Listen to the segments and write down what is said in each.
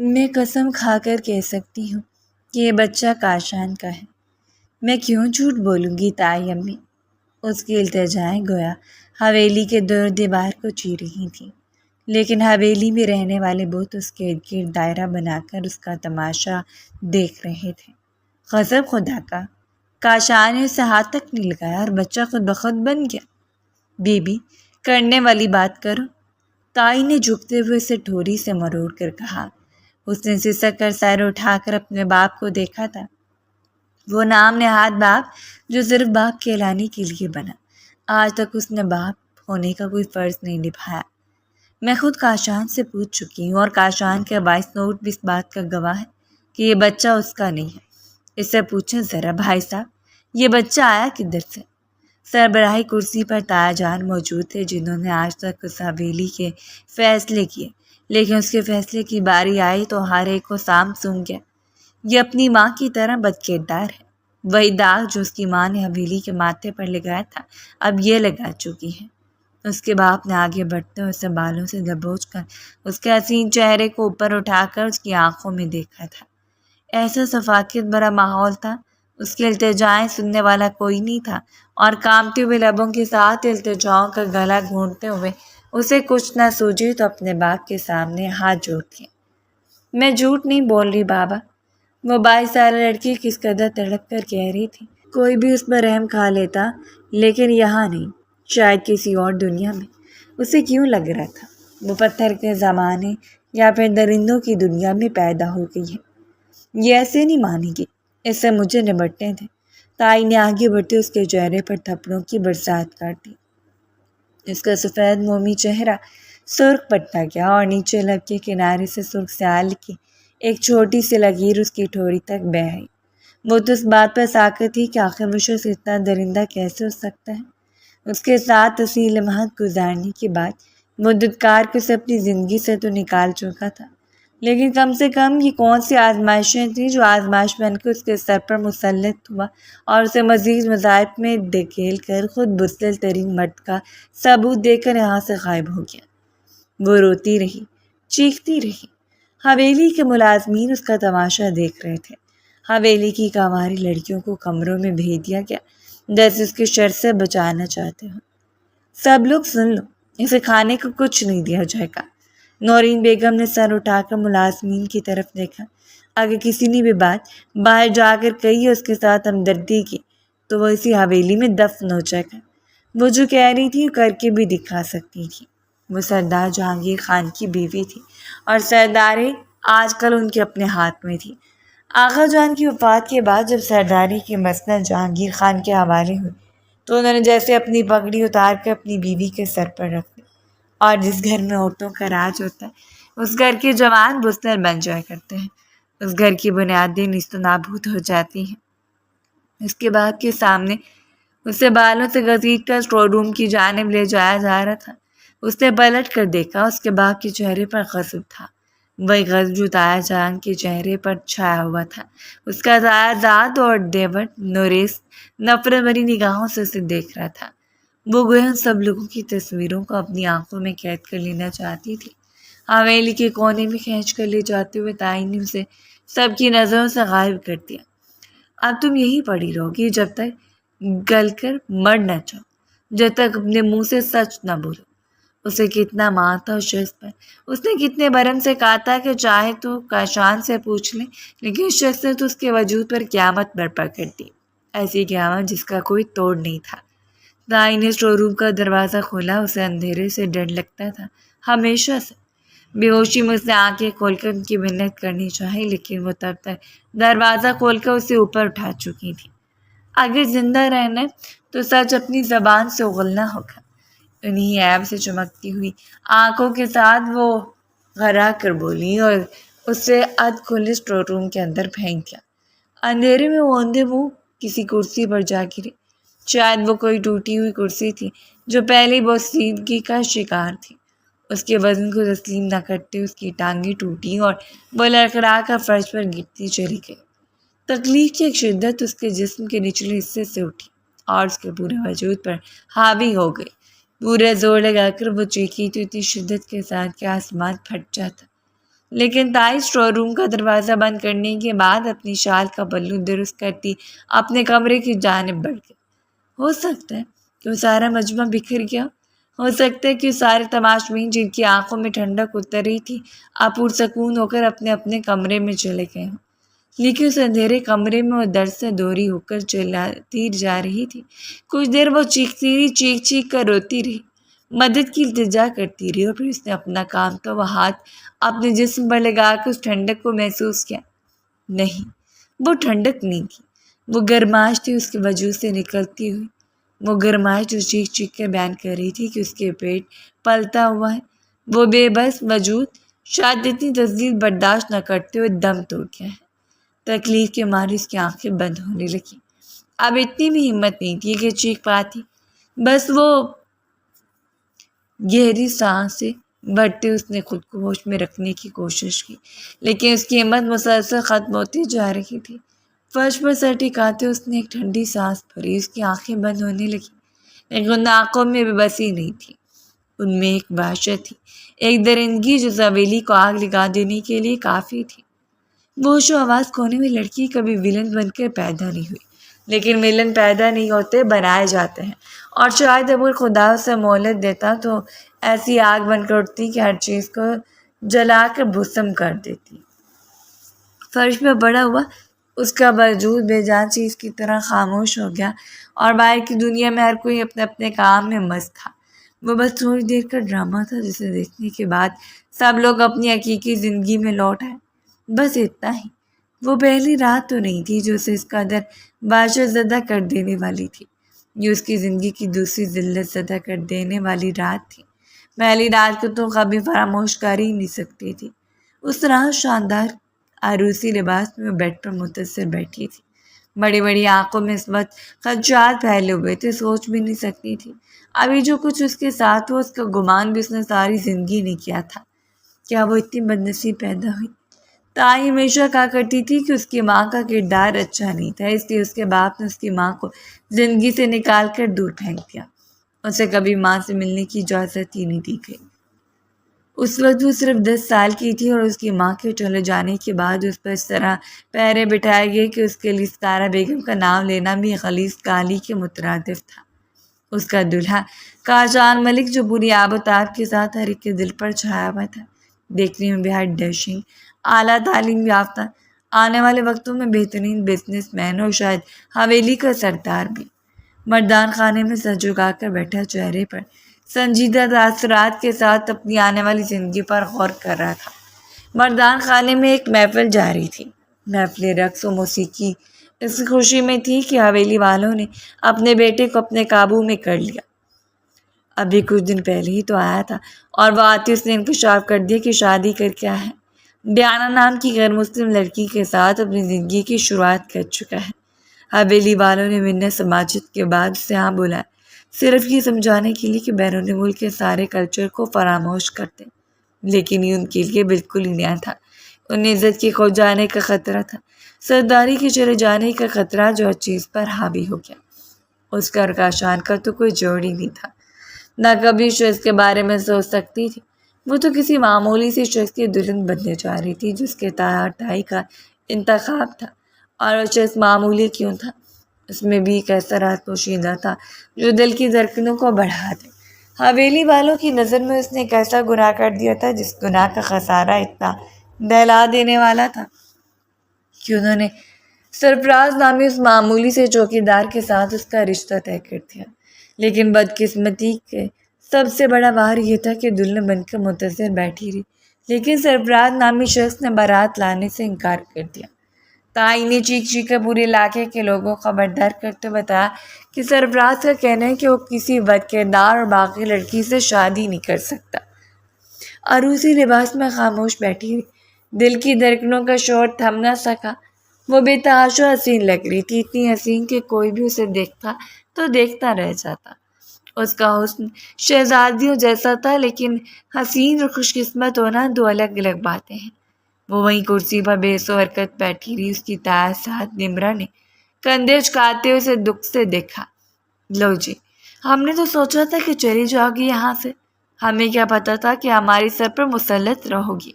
میں قسم کھا کر کہہ سکتی ہوں کہ یہ بچہ کاشان کا ہے۔ میں کیوں جھوٹ بولوں گی تائی امی؟ اس کی التجائیں گویا حویلی کے دور دیوار کو چیر رہی تھیں، لیکن حویلی میں رہنے والے بت اس کے ارد گرد دائرہ بنا کر اس کا تماشا دیکھ رہے تھے۔ غضب خدا کا! کاشان نے اسے ہاتھ تک نہیں لگایا اور بچہ خود بخود بن گیا۔ بی بی، کرنے والی بات کرو، تائی نے جھکتے ہوئے اسے ٹھوری سے مروڑ کر کہا۔ اس نے سسک کر سر اٹھا کر اپنے باپ کو دیکھا تھا، وہ نام نہاد باپ جو صرف باپ کہلانے کے لیے بنا۔ آج تک اس نے باپ ہونے کا کوئی فرض نہیں نبھایا۔ میں خود کاشان سے پوچھ چکی ہوں اور کاشان کا وائس نوٹ بھی اس بات کا گواہ ہے کہ یہ بچہ اس کا نہیں ہے۔ اس سے پوچھیں ذرا بھائی صاحب، یہ بچہ آیا کدھر سے؟ سربراہی کرسی پر تایا جان موجود تھے، جنہوں نے آج تک اس حویلی کے فیصلے کیے، لیکن اس کے فیصلے کی باری آئی تو ہر ایک کو سام سونگ گیا۔ یہ اپنی ماں کی طرح بدکردار ہے۔ وہی داغ جو اس کی ماں نے حویلی کے ماتھے پر لگایا تھا، اب یہ لگا چکی ہے۔ اس کے باپ نے آگے بڑھتے ہوئے اسے بالوں سے دبوچ کر اس کے حسین چہرے کو اوپر اٹھا کر اس کی آنکھوں میں دیکھا تھا۔ ایسا ثقافت بھرا ماحول تھا، اس کی التجائیں سننے والا کوئی نہیں تھا، اور کامتے ہوئے لبوں کے ساتھ التجاؤں کا گلا گھونٹتے ہوئے اسے کچھ نہ سوجی تو اپنے باپ کے سامنے ہاتھ جوڑ دیا۔ میں جھوٹ نہیں بول رہی بابا، وہ 22 سالہ لڑکی کس قدر تڑپ کر کہہ رہی تھی۔ کوئی بھی اس پر رحم کھا لیتا، لیکن یہاں نہیں، شاید کسی اور دنیا میں۔ اسے کیوں لگ رہا تھا وہ پتھر کے زمانے یا پھر درندوں کی دنیا میں پیدا ہو گئی ہے۔ یہ ایسے نہیں مانے گی، اس سے مجھے نمٹنے تھے۔ تائی نے آگے بڑھتے اس کے چہرے پر تھپڑوں کی برسات کر دی۔ اس کا سفید مومی چہرہ سرخ پٹا گیا اور نیچے لب کے کنارے سے سرخ سیال کی ایک چھوٹی سی لکیر اس کی ٹھوری تک بہہ آئی۔ وہ تو اس بات پر ساکت تھی کہ آخر وہ شخص اتنا درندہ کیسے ہو سکتا ہے۔ اس کے ساتھ اسی لمحات گزارنے کے بعد وہ دھتکار کے اسے اپنی زندگی سے تو نکال چکا تھا، لیکن کم سے کم یہ کون سی آزمائشیں تھیں جو آزمائش بن کے اس کے سر پر مسلط ہوا اور اسے مزید مذاہب میں دھکیل کر خود بزدل ترین مرد کا ثبوت دے کر یہاں سے غائب ہو گیا۔ وہ روتی رہی، چیختی رہی۔ حویلی کے ملازمین اس کا تماشا دیکھ رہے تھے۔ حویلی کی کنواری لڑکیوں کو کمروں میں بھیج دیا گیا جیسے اس کے شر سے بچانا چاہتے ہو۔ سب لوگ سن لو، اسے کھانے کو کچھ نہیں دیا جائے گا۔ نورین بیگم نے سر اٹھا کر ملازمین کی طرف دیکھا۔ اگر کسی نے بھی بات باہر جا کر کہی اس کے ساتھ ہمدردی کی تو وہ اسی حویلی میں دفن ہو جائے گا۔ وہ جو کہہ رہی تھی کر کے بھی دکھا سکتی تھی۔ وہ سردار جہانگیر خان کی بیوی تھی اور سرداری آج کل ان کے اپنے ہاتھ میں تھی۔ آغا جان کی وفات کے بعد جب سرداری کی مسند جہانگیر خان کے حوالے ہوئی تو انہوں نے جیسے اپنی پگڑی اتار کر اپنی بیوی کے سر پر رکھ دی، اور جس گھر میں عورتوں کا راج ہوتا ہے اس گھر کے جوان بزدل بن جایا کرتے ہیں، اس گھر کی بنیادیں نیست و نابود ہو جاتی ہیں۔ اس کے باپ کے سامنے اسے بالوں سے گھسیٹ کر اسٹور روم کی جانب لے جایا جا رہا تھا۔ اس نے پلٹ کر دیکھا، اس کے باپ کے چہرے پر غضب تھا، وہی غضب جو تایا جان کے چہرے پر چھایا ہوا تھا۔ اس کا تایا زاد اور دیور نوریس نفرت بھری نگاہوں سے اسے دیکھ رہا تھا۔ وہ گویا ان سب لوگوں کی تصویروں کو اپنی آنکھوں میں قید کر لینا چاہتی تھی۔ حویلی کے کونے میں کھینچ کر لے جاتے ہوئے تائی نے اسے سب کی نظروں سے غائب کر دیا۔ اب تم یہی پڑی رہو گی جب تک گل کر مر نہ جاؤ، جب تک اپنے منہ سے سچ نہ بولو۔ اسے کتنا مان تھا اس شخص پر، اس نے کتنے برم سے کہا تھا کہ چاہے تو کاشان سے پوچھ لے، لیکن اس شخص نے تو اس کے وجود پر قیامت برپا کر دی، ایسی قیامت جس کا کوئی توڑ نہیں تھا۔ تائی نے اسٹور روم کا دروازہ کھولا، اسے اندھیرے سے ڈر لگتا تھا، ہمیشہ سے۔ بے ہوشی میں اس نے آنکھیں کھول کر ان کی منت کرنی چاہی، لیکن وہ تب تک دروازہ کھول کر اسے اوپر اٹھا چکی تھی۔ اگر زندہ رہنا تو سچ اپنی زبان سے اگلنا ہوگا۔ انہی عیب سے چمکتی ہوئی آنکھوں کے ساتھ وہ غرا کر بولی اور اسے ادھ کھلے اسٹور روم کے اندر پھینک دیا۔ اندھیرے میں وہ اندھے منہ کسی کرسی پر جا گرے۔ شاید وہ کوئی ٹوٹی ہوئی کرسی تھی جو پہلے بوسیدگی کا شکار تھی۔ اس کے وزن کو تسلیم نہ کرتے اس کی ٹانگیں ٹوٹی اور وہ لڑکھڑا کر فرش پر گرتی چلی گئی۔ تکلیف کی ایک شدت اس کے جسم کے نچلے حصے سے اٹھی اور اس کے پورے وجود پر حاوی ہو گئی۔ پورے زور لگا کر وہ چیخی تو اتنی شدت کے ساتھ کہ آسمان پھٹ جاتا۔ لیکن تائی اسٹور روم کا دروازہ بند کرنے کے بعد اپنی شال کا پلو درست کرتی اپنے کمرے کی جانب بڑھ گئی۔ ہو سکتا ہے کہ وہ سارا مجمع بکھر گیا، ہو سکتا ہے کہ وہ سارے تماشبین جن کی آنکھوں میں ٹھنڈک اتر رہی تھی اب پرسکون ہو کر اپنے اپنے کمرے میں چلے گئے ہوں، لیکن اس اندھیرے کمرے میں وہ درد سے دوری ہو کر چلاتی جا رہی تھی۔ کچھ دیر وہ چیختی رہی، چیخ چیخ کر روتی رہی، مدد کی التجا کرتی رہی، اور پھر اس نے اپنا کانپتا ہوا ہاتھ اپنے جسم پر لگا کے اس ٹھنڈک کو محسوس کیا۔ نہیں، وہ ٹھنڈک نہیں تھی، وہ گرماش تھی اس کے وجود سے نکلتی ہوئی، وہ گرماش جو چیخ چیخ کر بیان کر رہی تھی کہ اس کے پیٹ پلتا ہوا ہے۔ وہ بے بس وجود شاید اتنی تشدد برداشت نہ کرتے ہوئے دم توڑ گیا ہے۔ تکلیف کے مارے اس کی آنکھیں بند ہونے لگیں، اب اتنی بھی ہمت نہیں تھی کہ چیخ پاتی۔ بس وہ گہری سانس سے بھرتے اس نے خود کو ہوش میں رکھنے کی کوشش کی، لیکن اس کی ہمت مسلسل ختم ہوتی جا رہی تھی۔ فرش پر سر ٹکاتے اس نے ایک ٹھنڈی سانس بھری، اس کی آنکھیں بند ہونے لگیں، لیکن ان آنکھوں میں بے بسی نہیں تھی، ان میں ایک وحشت تھی، ایک درندگی جو حویلی کو آگ لگا دینے کے لیے کافی تھی۔ وہ ہوش و حواس کھونے میں لڑکی کبھی ولن بن کر پیدا نہیں ہوئی، لیکن ولن پیدا نہیں ہوتے، بنائے جاتے ہیں، اور شاید اگر خدا اسے مہلت دیتا تو ایسی آگ بن کر اٹھتی کہ ہر چیز کو جلا کر بھسم کر دیتی۔ فرش میں پڑا ہوا اس کا وجود بے جان چیز کی طرح خاموش ہو گیا، اور باہر کی دنیا میں ہر کوئی اپنے اپنے کام میں مست تھا۔ وہ بس تھوڑی دیر کا ڈرامہ تھا جسے دیکھنے کے بعد سب لوگ اپنی حقیقی زندگی میں لوٹ آئے، بس اتنا ہی۔ وہ پہلی رات تو نہیں تھی جو اسے اس قدر وحشت زدہ کر دینے والی تھی، یہ اس کی زندگی کی دوسری ذلت زدہ کر دینے والی رات تھی۔ پہلی رات کو تو کبھی فراموش کر ہی نہیں سکتی تھی۔ اس رات شاندار عروسی لباس میں وہ بیڈ پر متصل بیٹھی تھی، بڑی بڑی آنکھوں میں اس وقت خدشات پھیلے ہوئے تھے، سوچ بھی نہیں سکتی تھی ابھی جو کچھ اس کے ساتھ ہوا، اس کا گمان بھی اس نے ساری زندگی نہیں کیا تھا۔ کیا وہ اتنی بدنصیب پیدا ہوئی؟ تائی ہمیشہ کہا کرتی تھی کہ اس کی ماں کا کردار اچھا نہیں تھا، اس لیے اس کے باپ نے اس کی ماں کو زندگی سے نکال کر دور پھینک دیا، اسے کبھی ماں سے ملنے کی اجازت ہی نہیں دی گئی۔ اس وقت وہ صرف 10 سال کی تھی، اور اس کی ماں کے چلے جانے کے بعد اس پر اس طرح پہرے بٹھائے گئے کہ اس کے لیے ستارہ بیگم کا نام لینا بھی غلیظ کالی کے مترادف تھا۔ اس کا دلہا کاشان ملک جو پوری آب و تاب کے ساتھ ہر ایک کے دل پر چھایا ہوا تھا، دیکھنے میں بہت ڈیشنگ، اعلیٰ تعلیم یافتہ، آنے والے وقتوں میں بہترین بزنس مین اور شاید حویلی کا سردار بھی، مردان خانے میں سر جھکا کر بیٹھا، چہرے پر سنجیدہ تاثرات کے ساتھ اپنی آنے والی زندگی پر غور کر رہا تھا۔ مردان خانے میں ایک محفل جاری تھی، محفل رقص و موسیقی اس خوشی میں تھی کہ حویلی والوں نے اپنے بیٹے کو اپنے قابو میں کر لیا۔ ابھی کچھ دن پہلے ہی تو آیا تھا، اور وہ آتے اس نے انکشاف کر دیا کہ شادی کر کے آیا ہے، ڈیانا نام کی غیر مسلم لڑکی کے ساتھ اپنی زندگی کی شروعات کر چکا ہے۔ حویلی والوں نے منت سماجت کے بعد اسے یہاں بلایا، صرف یہ سمجھانے کے لیے کہ بیرون ملک کے سارے کلچر کو فراموش کر دیں، لیکن یہ ان کے لیے بالکل ہی نیا تھا۔ انہیں عزت کے کھو جانے کا خطرہ تھا، سرداری کے چلے جانے کا خطرہ جو ہر چیز پر حاوی ہو گیا۔ اس کا اور کاشان کا تو کوئی جوڑ ہی نہیں تھا، نہ کبھی شخص کے بارے میں سوچ سکتی تھی۔ وہ تو کسی معمولی سی شخص کی دلہن بننے جا رہی تھی جس کے تائی کا انتخاب تھا، اور وہ شخص معمولی کیوں تھا، اس میں بھی ایک ایسا راز پوشیدہ تھا جو دل کی دھڑکنوں کو بڑھا دے۔ حویلی والوں کی نظر میں اس نے ایک ایسا گناہ کر دیا تھا جس گناہ کا خسارہ اتنا دہلا دینے والا تھا کہ انہوں نے سرفراز نامی اس معمولی سے چوکیدار کے ساتھ اس کا رشتہ طے کر دیا۔ لیکن بدقسمتی کے سب سے بڑا وار یہ تھا کہ دلہن بن کر منتظر بیٹھی رہی، لیکن سرفراز نامی شخص نے بارات لانے سے انکار کر دیا۔ تائی نے چیخ چیخ کر پورے علاقے کے لوگوں کو خبردار کرتے بتایا کہ سرفراز کا کہنا ہے کہ وہ کسی بد کردار اور باقی لڑکی سے شادی نہیں کر سکتا۔ عروسی لباس میں خاموش بیٹھی رہی، دل کی دھڑکنوں کا شور تھم نہ سکا۔ وہ بے تحاشا حسین لگ رہی تھی، اتنی حسین کہ کوئی بھی اسے دیکھتا تو دیکھتا رہ جاتا۔ اس کا حسن شہزادیوں جیسا تھا، لیکن حسین اور خوش قسمت ہونا دو الگ الگ باتیں ہیں۔ وہ وہیں کرسی پر بے سو حرکت بیٹھی رہی، اس کی تائیں ساتھ نمرا نے کندھے جھکاتے ہوئے اسے دکھ سے دیکھا۔ لو جی، ہم نے تو سوچا تھا کہ چلی جاؤ گی یہاں سے، ہمیں کیا پتا تھا کہ ہماری سر پر مسلط رہو گی۔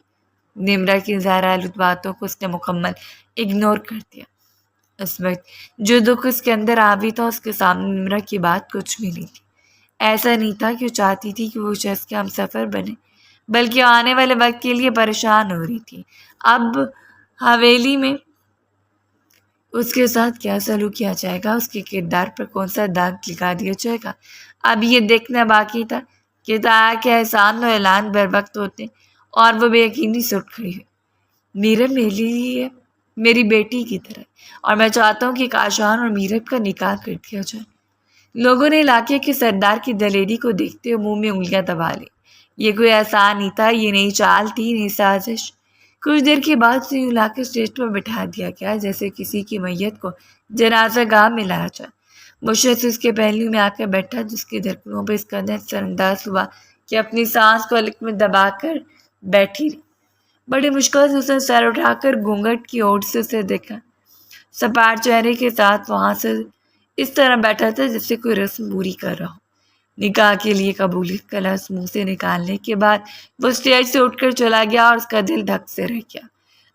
نمرہ کی ظاہر آلود باتوں کو اس نے مکمل اگنور کر دیا۔ اس وقت جو دکھ اس کے اندر آوی تھا اس کے سامنے نمرہ کی بات کچھ بھی نہیں تھی۔ ایسا نہیں تھا کہ وہ چاہتی تھی کہ وہ شخص کے ہم سفر بنے، بلکہ وہ آنے والے وقت کے لیے پریشان ہو رہی تھی۔ اب حویلی میں اس کے ساتھ کیا سلوک کیا جائے گا، اس کے کردار پر کون سا داغ لگا دیا جائے گا، اب یہ دیکھنا باقی تھا کہ تایا کے احسان و اعلان بر وقت ہوتے اور وہ بے یقینی سے اٹھ کھڑی ہوئی۔ میرب میرے لیے میری بیٹی کی طرح، اور میں چاہتا ہوں کہ کاشان اور میرب کا نکاح کر دیا جائے۔ لوگوں نے علاقے کے سردار کی دلیری کو دیکھتے ہوئے منہ میں انگلیاں دبا لی۔ یہ کوئی احسان نہیں تھا، یہ نئی چال تھی، نئی سازش۔ کچھ دیر کے بعد اسے یوں لا کے اسٹیج پر بٹھا دیا گیا جیسے کسی کی میت کو جنازہ گاہ میں لایا جائے۔ وہ شخص اس کے پہلو میں آ کر بیٹھا جس کی دھڑکنوں پہ اس قدر سر انداز ہوا کہ اپنی سانس کو حلق میں دبا کر بیٹھی رہی۔ بڑی مشکل سے اس نے سر اٹھا کر گھونگھٹ کی اوٹ سے اسے دیکھا۔ سپاٹ چہرے کے ساتھ وہاں سے اس طرح بیٹھا تھا جیسے کوئی رسم پوری کر رہا ہو۔ نکاح کے لیے قبولیت کا لفظ منہ سے نکالنے کے بعد وہ اسٹیج سے اٹھ کر چلا گیا اور اس کا دل دھک سے رہ گیا۔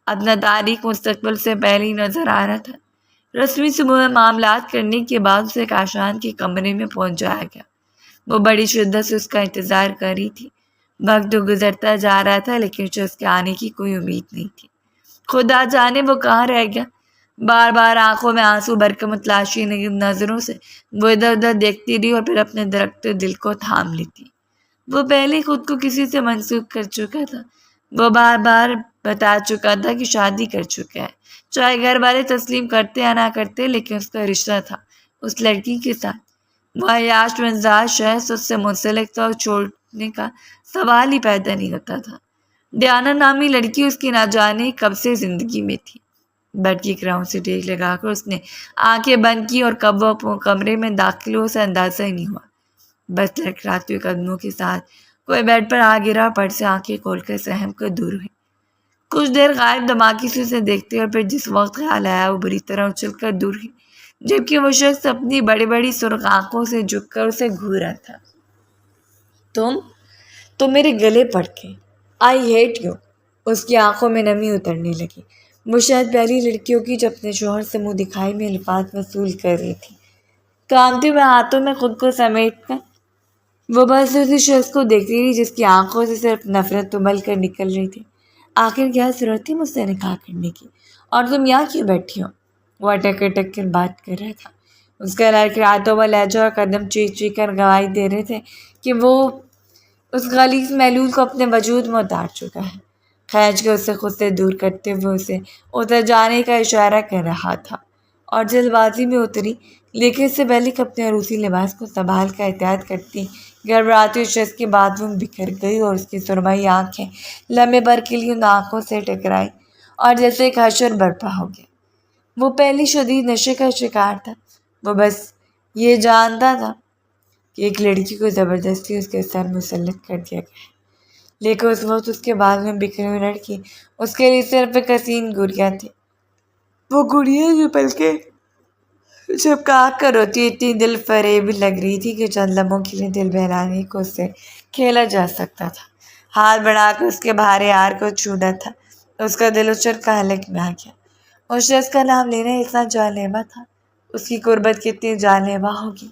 اپنا تاریخ مستقبل سے پہلے ہی نظر آ رہا تھا۔ رسمی صبح معاملات کرنے کے بعد اسے کاشان کے کمرے میں پہنچایا گیا۔ وہ بڑی شدت سے اس کا انتظار کر رہی تھی۔ وقت گزرتا جا رہا تھا لیکن اسے اس کے آنے کی کوئی امید نہیں تھی۔ خدا جانے وہ کہاں رہ گیا۔ بار بار آنکھوں میں آنسو بھر کر متلاشی نظروں سے وہ ادھر ادھر دیکھتی رہی اور پھر اپنے درخت دل کو تھام لیتی۔ وہ پہلے خود کو کسی سے منسوخ کر چکا تھا۔ وہ بار بار بتا چکا تھا کہ شادی کر چکا ہے، چاہے گھر والے تسلیم کرتے یا نہ کرتے، لیکن اس کا رشتہ تھا اس لڑکی کے ساتھ۔ وہ عیاش مزاج شخص اس سے منسلک تھا اور چھوڑنے کا سوال ہی پیدا نہیں ہوتا تھا۔ ڈیانا نامی لڑکی اس کی نہ جانے کب سے زندگی میں تھی۔ بیڈ کی کراؤن سے ٹیک لگا کر اس نے آنکھیں بند کی اور کب وہ کمرے میں داخل ہو اسے اندازہ ہی نہیں ہوا۔ بس لڑکھڑاتے ہوئے قدموں کے ساتھ کوئی بیڈ پر آ گرا اور پٹ سے آنکھیں کھول کر سہم کر دور ہوئی۔ کچھ دیر غائب دماغی سے اسے دیکھتے اور پھر جس وقت خیال آیا وہ بری طرح اچھل کر دور ہوئی، جبکہ وہ شخص اپنی بڑی بڑی سرخ آنکھوں سے جھک کر اسے گھورا تھا۔ تم میرے گلے پڑ کے، آئی ہیٹ یو۔ اس کی آنکھوں میں نمی اترنے لگی۔ وہ شاید پہلی لڑکیوں کی جو اپنے شوہر سے منہ دکھائی میں الفاظ وصول کر رہی تھی۔ کانپتے ہوئے ہاتھوں میں خود کو سمیٹ کر وہ بس اسی شخص کو دیکھتی رہی جس کی آنکھوں سے صرف نفرت ابل کر نکل رہی تھی۔ آخر کیا ضرورت تھی مجھ سے نکاح کرنے کی، اور تم یہاں کیوں بیٹھی ہو؟ وہ اٹک اٹک کر بات کر رہا تھا۔ اس کا لڑکھڑاتا ہوا لہجہ اور قدم چیخ چیخ کر گواہی دے رہے تھے کہ وہ اس غلیظ محلول کو اپنے وجود میں اتار چکا ہے۔ کھینچ کے اسے خود سے دور کرتے ہوئے اسے اتر جانے کا اشارہ کر رہا تھا اور جلد بازی میں اتری، لیکن اس سے پہلے کہ اپنے عروسی لباس کو سنبھال کر احتیاط کرتی، گڑبڑاتی اس شخص کی باتوں بکھر گئی اور اس کی سرمئی آنکھیں لمحے بھر کے لیے ان آنکھوں سے ٹکرائی اور جیسے ایک حشر برپا ہو گیا۔ وہ پہلی شدید نشے کا شکار تھا۔ وہ بس یہ جانتا تھا کہ ایک لڑکی کو زبردستی اس کے سر مسلط کر دیا گیا ہے، لیکن اس وقت اس کے بعد میں بکھری ہوئی لڑکی اس کے لیے صرف ایک حسین گڑیا تھی۔ وہ گڑیا جو بلکہ چپکا کر روتی اتنی دل فریب لگ رہی تھی کہ چند لمحوں کے لیے دل بہلانے کو اس سے کھیلا جا سکتا تھا۔ ہاتھ بڑھا کر اس کے بھارے ہار کو چھوڑا تھا، اس کا دل اچھل کر حلق میں آ گیا۔ اس شخص کا نام لینا اتنا جان لیوا تھا، اس کی قربت کتنی جان لیوا ہوگی۔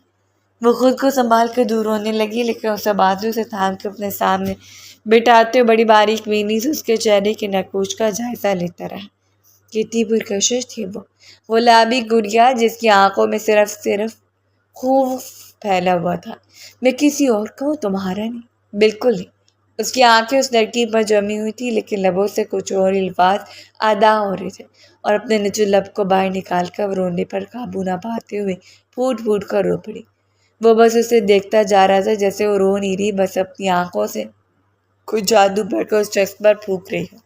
وہ خود کو سنبھال کر دور ہونے لگی، لیکن اسے بازو سے تھام کے اپنے سامنے بٹھاتے ہوئے بڑی باریک بینی سے اس کے چہرے کے نقوش کا جائزہ لیتا رہا۔ کتنی پرکشش تھی وہ لابی گڑیا جس کی آنکھوں میں صرف خوف پھیلا ہوا تھا۔ میں کسی اور کا ہوں، تمہارا نہیں، بالکل نہیں۔ اس کی آنکھیں اس لڑکی پر جمی ہوئی تھی، لیکن لبوں سے کچھ اور الفاظ ادا ہو رہے تھے اور اپنے نچلے لب کو باہر نکال کر وہ رونے پر قابو نہ پاتے ہوئے پھوٹ پھوٹ کر رو پڑی۔ وہ بس اسے دیکھتا جا رہا تھا جیسے وہ رو نہیں رہی، بس اپنی آنکھوں سے کوئی جادو بھر کر اس شخص پر پھونک رہی ہو۔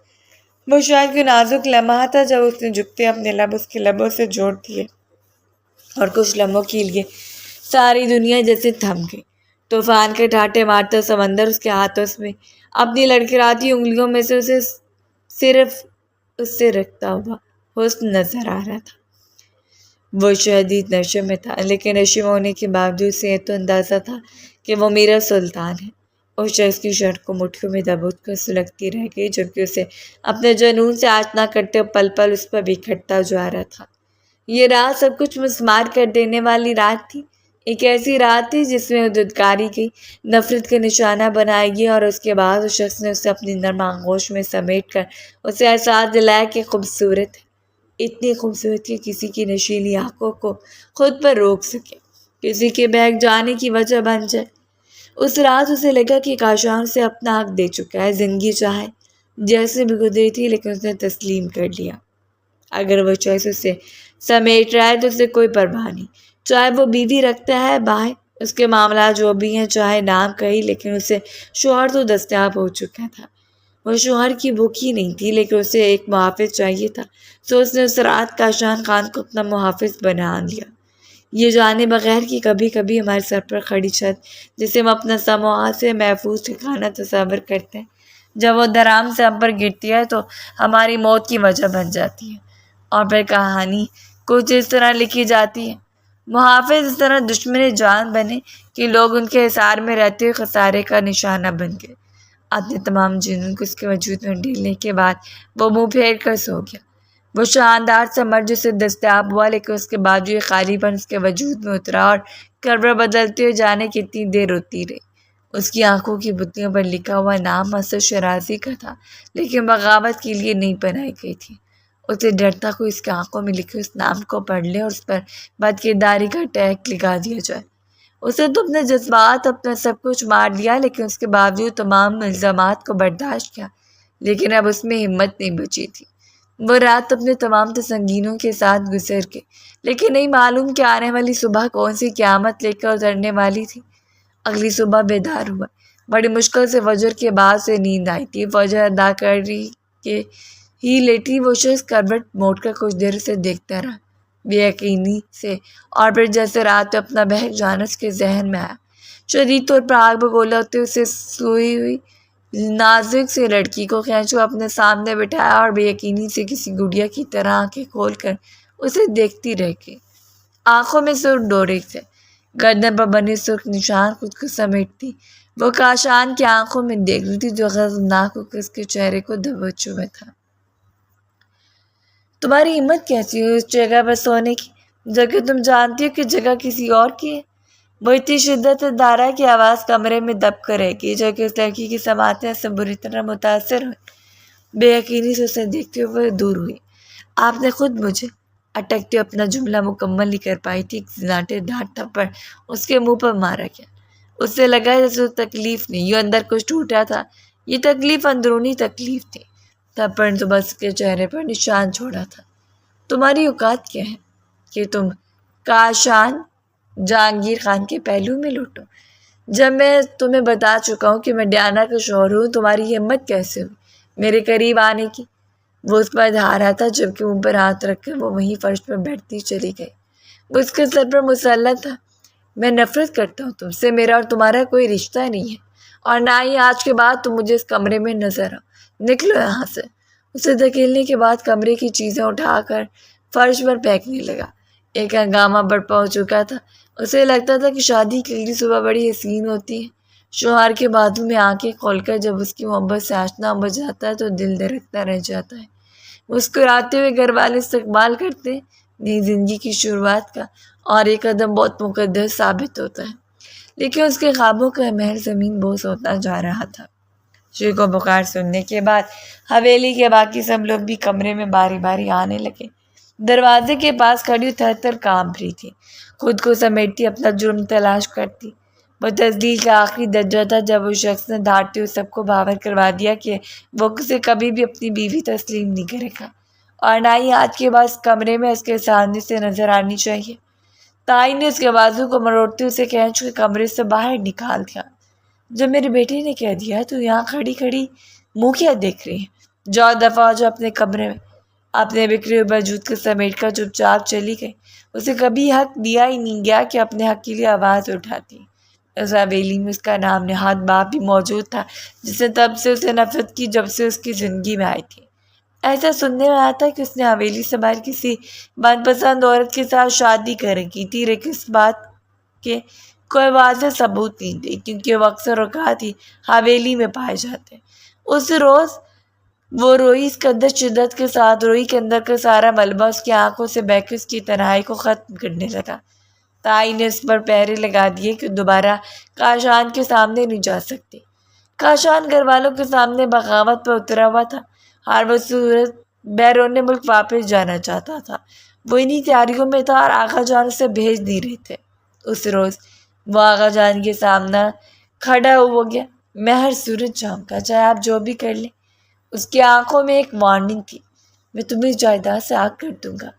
وہ شاید کوئی نازک لمحہ تھا جب اس نے جھکتے اپنے لب اس کے لبوں سے جوڑ دیے اور کچھ لمحوں کے لیے ساری دنیا جیسے تھم گئی۔ طوفان کے ٹھاٹے مارتا سمندر اس کے ہاتھوں میں اپنی لڑکھڑاتی انگلیوں میں سے اسے صرف اس سے رکھتا ہوا حسن نظر آ رہا تھا۔ وہ شدید نشے میں تھا، لیکن نشے میں ہونے کے باوجود سے یہ تو اندازہ تھا کہ وہ میرا سلطان ہے۔ اس شخص کی شرٹ کو مٹھیوں میں دبوچ کر سلگتی رہ گئی، جبکہ اسے اپنے جنون سے آج نہ کرتے پل پل اس پر بکھرتا جا رہا تھا۔ یہ رات سب کچھ مسمار کر دینے والی رات تھی، ایک ایسی رات تھی جس میں دھدکاری کی نفرت کا نشانہ بنائی گیا، اور اس کے بعد اس شخص نے اسے اپنی نرم آغوش میں سمیٹ کر اسے احساس دلایا کہ خوبصورت ہے، اتنی خوبصورت کہ کسی کی نشیلی آنکھوں کو خود پر روک سکے، کسی کے بہک جانے کی وجہ بن جائے۔ اس رات اسے لگا کہ کاشان اسے اپنا حق دے چکا ہے، زندگی چاہے جیسے بھی گزری تھی لیکن اس نے تسلیم کر لیا۔ اگر وہ شخص اسے سمیٹ رہا ہے تو اسے کوئی پرواہ نہیں، چاہے وہ بیوی رکھتا ہے باہر، اس کے معاملات جو بھی ہیں، چاہے نام کہیں، لیکن اسے شوہر تو دستیاب ہو چکا تھا۔ وہ شوہر کی بھوک ہی نہیں تھی، لیکن اسے ایک محافظ چاہیے تھا، سو اس نے اس رات کاشان خان کو اپنا محافظ بنا لیا، یہ جانے بغیر کہ کبھی کبھی ہمارے سر پر کھڑی چھت جسے ہم اپنا سماعت سے محفوظ ٹھکانہ تصور کرتے ہیں، جب وہ درام سے ہم پر گرتی ہے تو ہماری موت کی وجہ بن جاتی ہے۔ اور پھر کہانی کچھ اس طرح لکھی جاتی ہے، محافظ اس طرح دشمن جان بنے کہ لوگ ان کے حصار میں رہتے ہوئے خسارے کا نشانہ بن گئے۔ اپنے تمام جنون کو اس کے وجود میں ڈھیلنے کے بعد وہ منہ پھیر کر سو گیا۔ وہ شاندار سا مرد اسے دستیاب ہوا، لیکن اس کے بعد یہ خالی پن اس کے وجود میں اترا اور کروٹ بدلتے ہوئے جانے کتنی دیر روتی رہی۔ اس کی آنکھوں کی بتیوں پر لکھا ہوا نام اسد شرازی کا تھا، لیکن بغاوت کے لیے نہیں بنائی گئی تھی۔ اسے ڈر تھا کوئی اس کے آنکھوں میں لکھے اس نام کو پڑھ لے اور اس پر بدکرداری کا ٹیگ لگا دیا جائے۔ اسے تو اپنے جذبات، اپنا سب کچھ مار دیا، لیکن اس کے باوجود تمام الزامات کو برداشت کیا، لیکن اب اس میں ہمت نہیں بچی تھی۔ وہ رات اپنے تمام تسنگینوں کے ساتھ گزر گئی، لیکن نہیں معلوم کہ آنے والی صبح کون سی قیامت لے کر اترنے والی تھی۔ اگلی صبح بیدار ہوا، بڑی مشکل سے فجر کے بعد سے نیند آئی تھی۔ فجر ادا کر رہی کہ ہی لیٹی وہ شخص کروٹ موڑ کر کچھ دیر سے دیکھتا رہا، بے یقینی سے، اور پھر جیسے رات میں اپنا بہک جانا اس کے ذہن میں آیا، شدید طور پر آگ بگولا ہوتے اسے سوئی ہوئی نازک سی لڑکی کو کھینچو اپنے سامنے بٹھایا اور بے یقینی سے کسی گڑیا کی طرح آنکھیں کھول کر اسے دیکھتی رہ گئی۔ آنکھوں میں سرخ ڈورے تھے، گردن پر بنے سرخ نشان خود کو سمیٹتی وہ کاشان کی آنکھوں میں دیکھ رہی تھی جو غضبناک ہو کر اس کے چہرے کو دبوچے ہوئے تھا۔ تمہاری ہمت کیسی ہوئی اس جگہ پر سونے کی، جبکہ تم جانتی ہو کہ جگہ کسی اور کی ہے؟ وہ اتنی شدت سے دارا کی آواز کمرے میں دب کر رہ گئی، جو کہ اس لڑکی کی سماعتیں اس سے بری طرح متاثر ہوئی۔ بے یقینی سے اسے دیکھتے ہوئے دور ہوئی۔ آپ نے خود مجھے اٹکتے اپنا جملہ مکمل نہیں کر پائی تھی، ایک زناٹے دار تھپڑ اس کے منہ پر مارا گیا۔ اس سے لگا جیسے تکلیف نہیں، یہ اندر کچھ ٹوٹا تھا، یہ تکلیف اندرونی تکلیف تھی۔ تھپڑ نے تو بس اس کے چہرے پر نشان چھوڑا تھا۔ تمہاری اوقات کیا ہے کہ تم کاشان جہانگیر خان کے پہلو میں لوٹو، جب میں تمہیں بتا چکا ہوں کہ میں ڈیانا کا شوہر ہوں؟ تمہاری ہمت کیسے ہوئی میرے قریب آنے کی؟ وہ اس پر دھا رہا تھا، جبکہ منہ پر ہاتھ رکھ کر وہ وہیں فرش پر بیٹھتی چلی گئی۔ وہ اس کے سر پر مسلط تھا۔ میں نفرت کرتا ہوں تم سے، میرا اور تمہارا کوئی رشتہ نہیں ہے، اور نہ ہی آج کے بعد تم مجھے اس کمرے میں نظر آؤ، نکلو یہاں سے۔ اسے دھکیلنے کے بعد کمرے کی چیزیں اٹھا کر فرش پر پھینکنے لگا۔ ایک ہنگامہ برپا ہو چکا تھا۔ اسے لگتا تھا کہ شادی کی اگلی صبح بڑی حسین ہوتی ہے۔ شوہر کے بازو میں آنکھیں کھول کر جب اس کی محبت سے آشنا ہو جاتا ہے تو دل دھڑکتا رہ جاتا ہے۔ مسکراتے ہوئے گھر والے استقبال کرتے ہیں نئی زندگی کی شروعات کا، اور یہ قدم بہت مقدس ثابت ہوتا ہے، لیکن اس کے خوابوں کا محل زمین بوس ہوتا جا رہا تھا۔ چیخ و پکار سننے کے بعد حویلی کے باقی سب لوگ بھی کمرے میں باری باری آنے لگے۔ دروازے کے پاس کھڑی تھر تھر کانپ رہی تھی، خود کو سمیٹتی اپنا جرم تلاش کرتی۔ وہ تزلیل کا آخری درجہ تھا جب اس شخص نے دھاڑتے ہوئے سب کو باور کروا دیا کہ وہ اسے کبھی بھی اپنی بیوی تسلیم نہیں کرے گا، اور نہ ہی آج کے بعد اس کمرے میں اس کے سامنے سے نظر آنی چاہیے۔ تائی نے اس کے بازو کو مروڑتے اسے کھینچ کے کمرے سے باہر نکال دیا۔ جب میرے بیٹے نے کہہ دیا تو یہاں کھڑی کھڑی منہ کیا دیکھ رہی ہے؟ جاؤ دفعہ ہو جاؤ اپنے کمرے میں۔ اپنے بکھرے ہوئے وجود کو سمیٹ کر چپ چاپ چلی گئی۔ اسے کبھی حق دیا ہی نہیں گیا کہ اپنے حق کے لیے آواز اٹھاتی۔ اس حویلی میں اس کا نام نہاد باپ بھی موجود تھا، جس نے تب سے اسے نفرت کی جب سے اس کی زندگی میں آئی تھی۔ ایسا سننے میں آتا ہے کہ اس نے حویلی سے باہر کسی من پسند عورت کے ساتھ شادی کر رکھی تھی، لیکن اس بات کے کوئی واضح ثبوت نہیں تھے کیونکہ وہ اکثر اوقات ہی حویلی میں پائے جاتے۔ اس روز وہ روئی اس قدر شدت کے ساتھ روئی کے اندر کا سارا ملبہ اس کی آنکھوں سے بہہ کے اس کی تنہائی کو ختم کرنے لگا۔ تائی نے اس پر پہرے لگا دیے کہ دوبارہ کاشان کے سامنے نہیں جا سکتے۔ کاشان گھر والوں کے سامنے بغاوت پر اترا ہوا تھا۔ ہر وہ صورت بیرون ملک واپس جانا چاہتا تھا۔ وہ انہی تیاریوں میں تھا اور آغا جان اسے بھیج نہیں رہے تھے۔ اس روز وہ آغا جان کے سامنے کھڑا ہو گیا۔ میں ہر صورت جاؤں گا، چاہے آپ جو بھی کر لیں۔ اس کی آنکھوں میں ایک وارننگ تھی۔ میں تمہیں جائیداد سے آگ کر دوں گا۔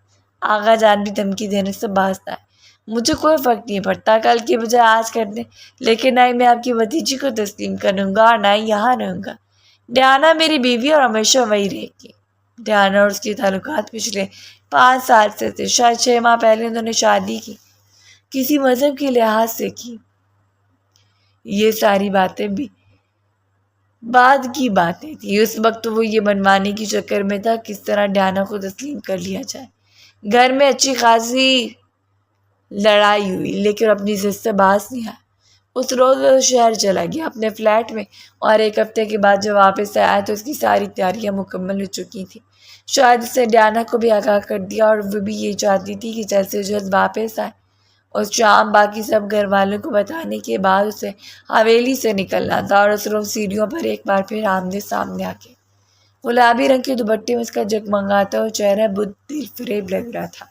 آغا جان بھی دھمکی دینے سے باز نہ آئے۔ مجھے کوئی فرق نہیں پڑتا، کل کی بجائے آج کر دیں، لیکن نہ ہی میں آپ کی بھتیجی کو تسلیم کروں گا اور نہ ہی یہاں رہوں گا۔ ڈیانا میری بیوی اور ہمیشہ وہی رہے گی۔ ڈیانا اور اس کے تعلقات پچھلے 5 سال سے تھے۔ شاید 6 ماہ پہلے انہوں نے شادی کی، کسی مذہب کے لحاظ سے کی۔ یہ ساری باتیں بھی بعد کی باتیں تھی۔ اس وقت وہ یہ منوانے کی چکر میں تھا کس طرح ڈیانا کو تسلیم کر لیا جائے۔ گھر میں اچھی خاصی لڑائی ہوئی لیکن اپنی ضد سے باز نہیں آیا۔ اس روز وہ شہر چلا گیا اپنے فلیٹ میں، اور 1 ہفتے کے بعد جب واپس آیا تو اس کی ساری تیاریاں مکمل ہو چکی تھیں۔ شاید اس نے ڈیانا کو بھی آگاہ کر دیا اور وہ بھی یہ چاہتی تھی کہ جلد سے جلد واپس آئے۔ اس شام باقی سب گھر والوں کو بتانے کے بعد اسے حویلی سے نکلنا تھا، اور اس روز سیڑھیوں پر ایک بار پھر آمنے سامنے آ کے گلابی رنگ کے دوپٹے میں اس کا جگمگاتا ہوا چہرہ بہت دل فریب لگ رہا تھا۔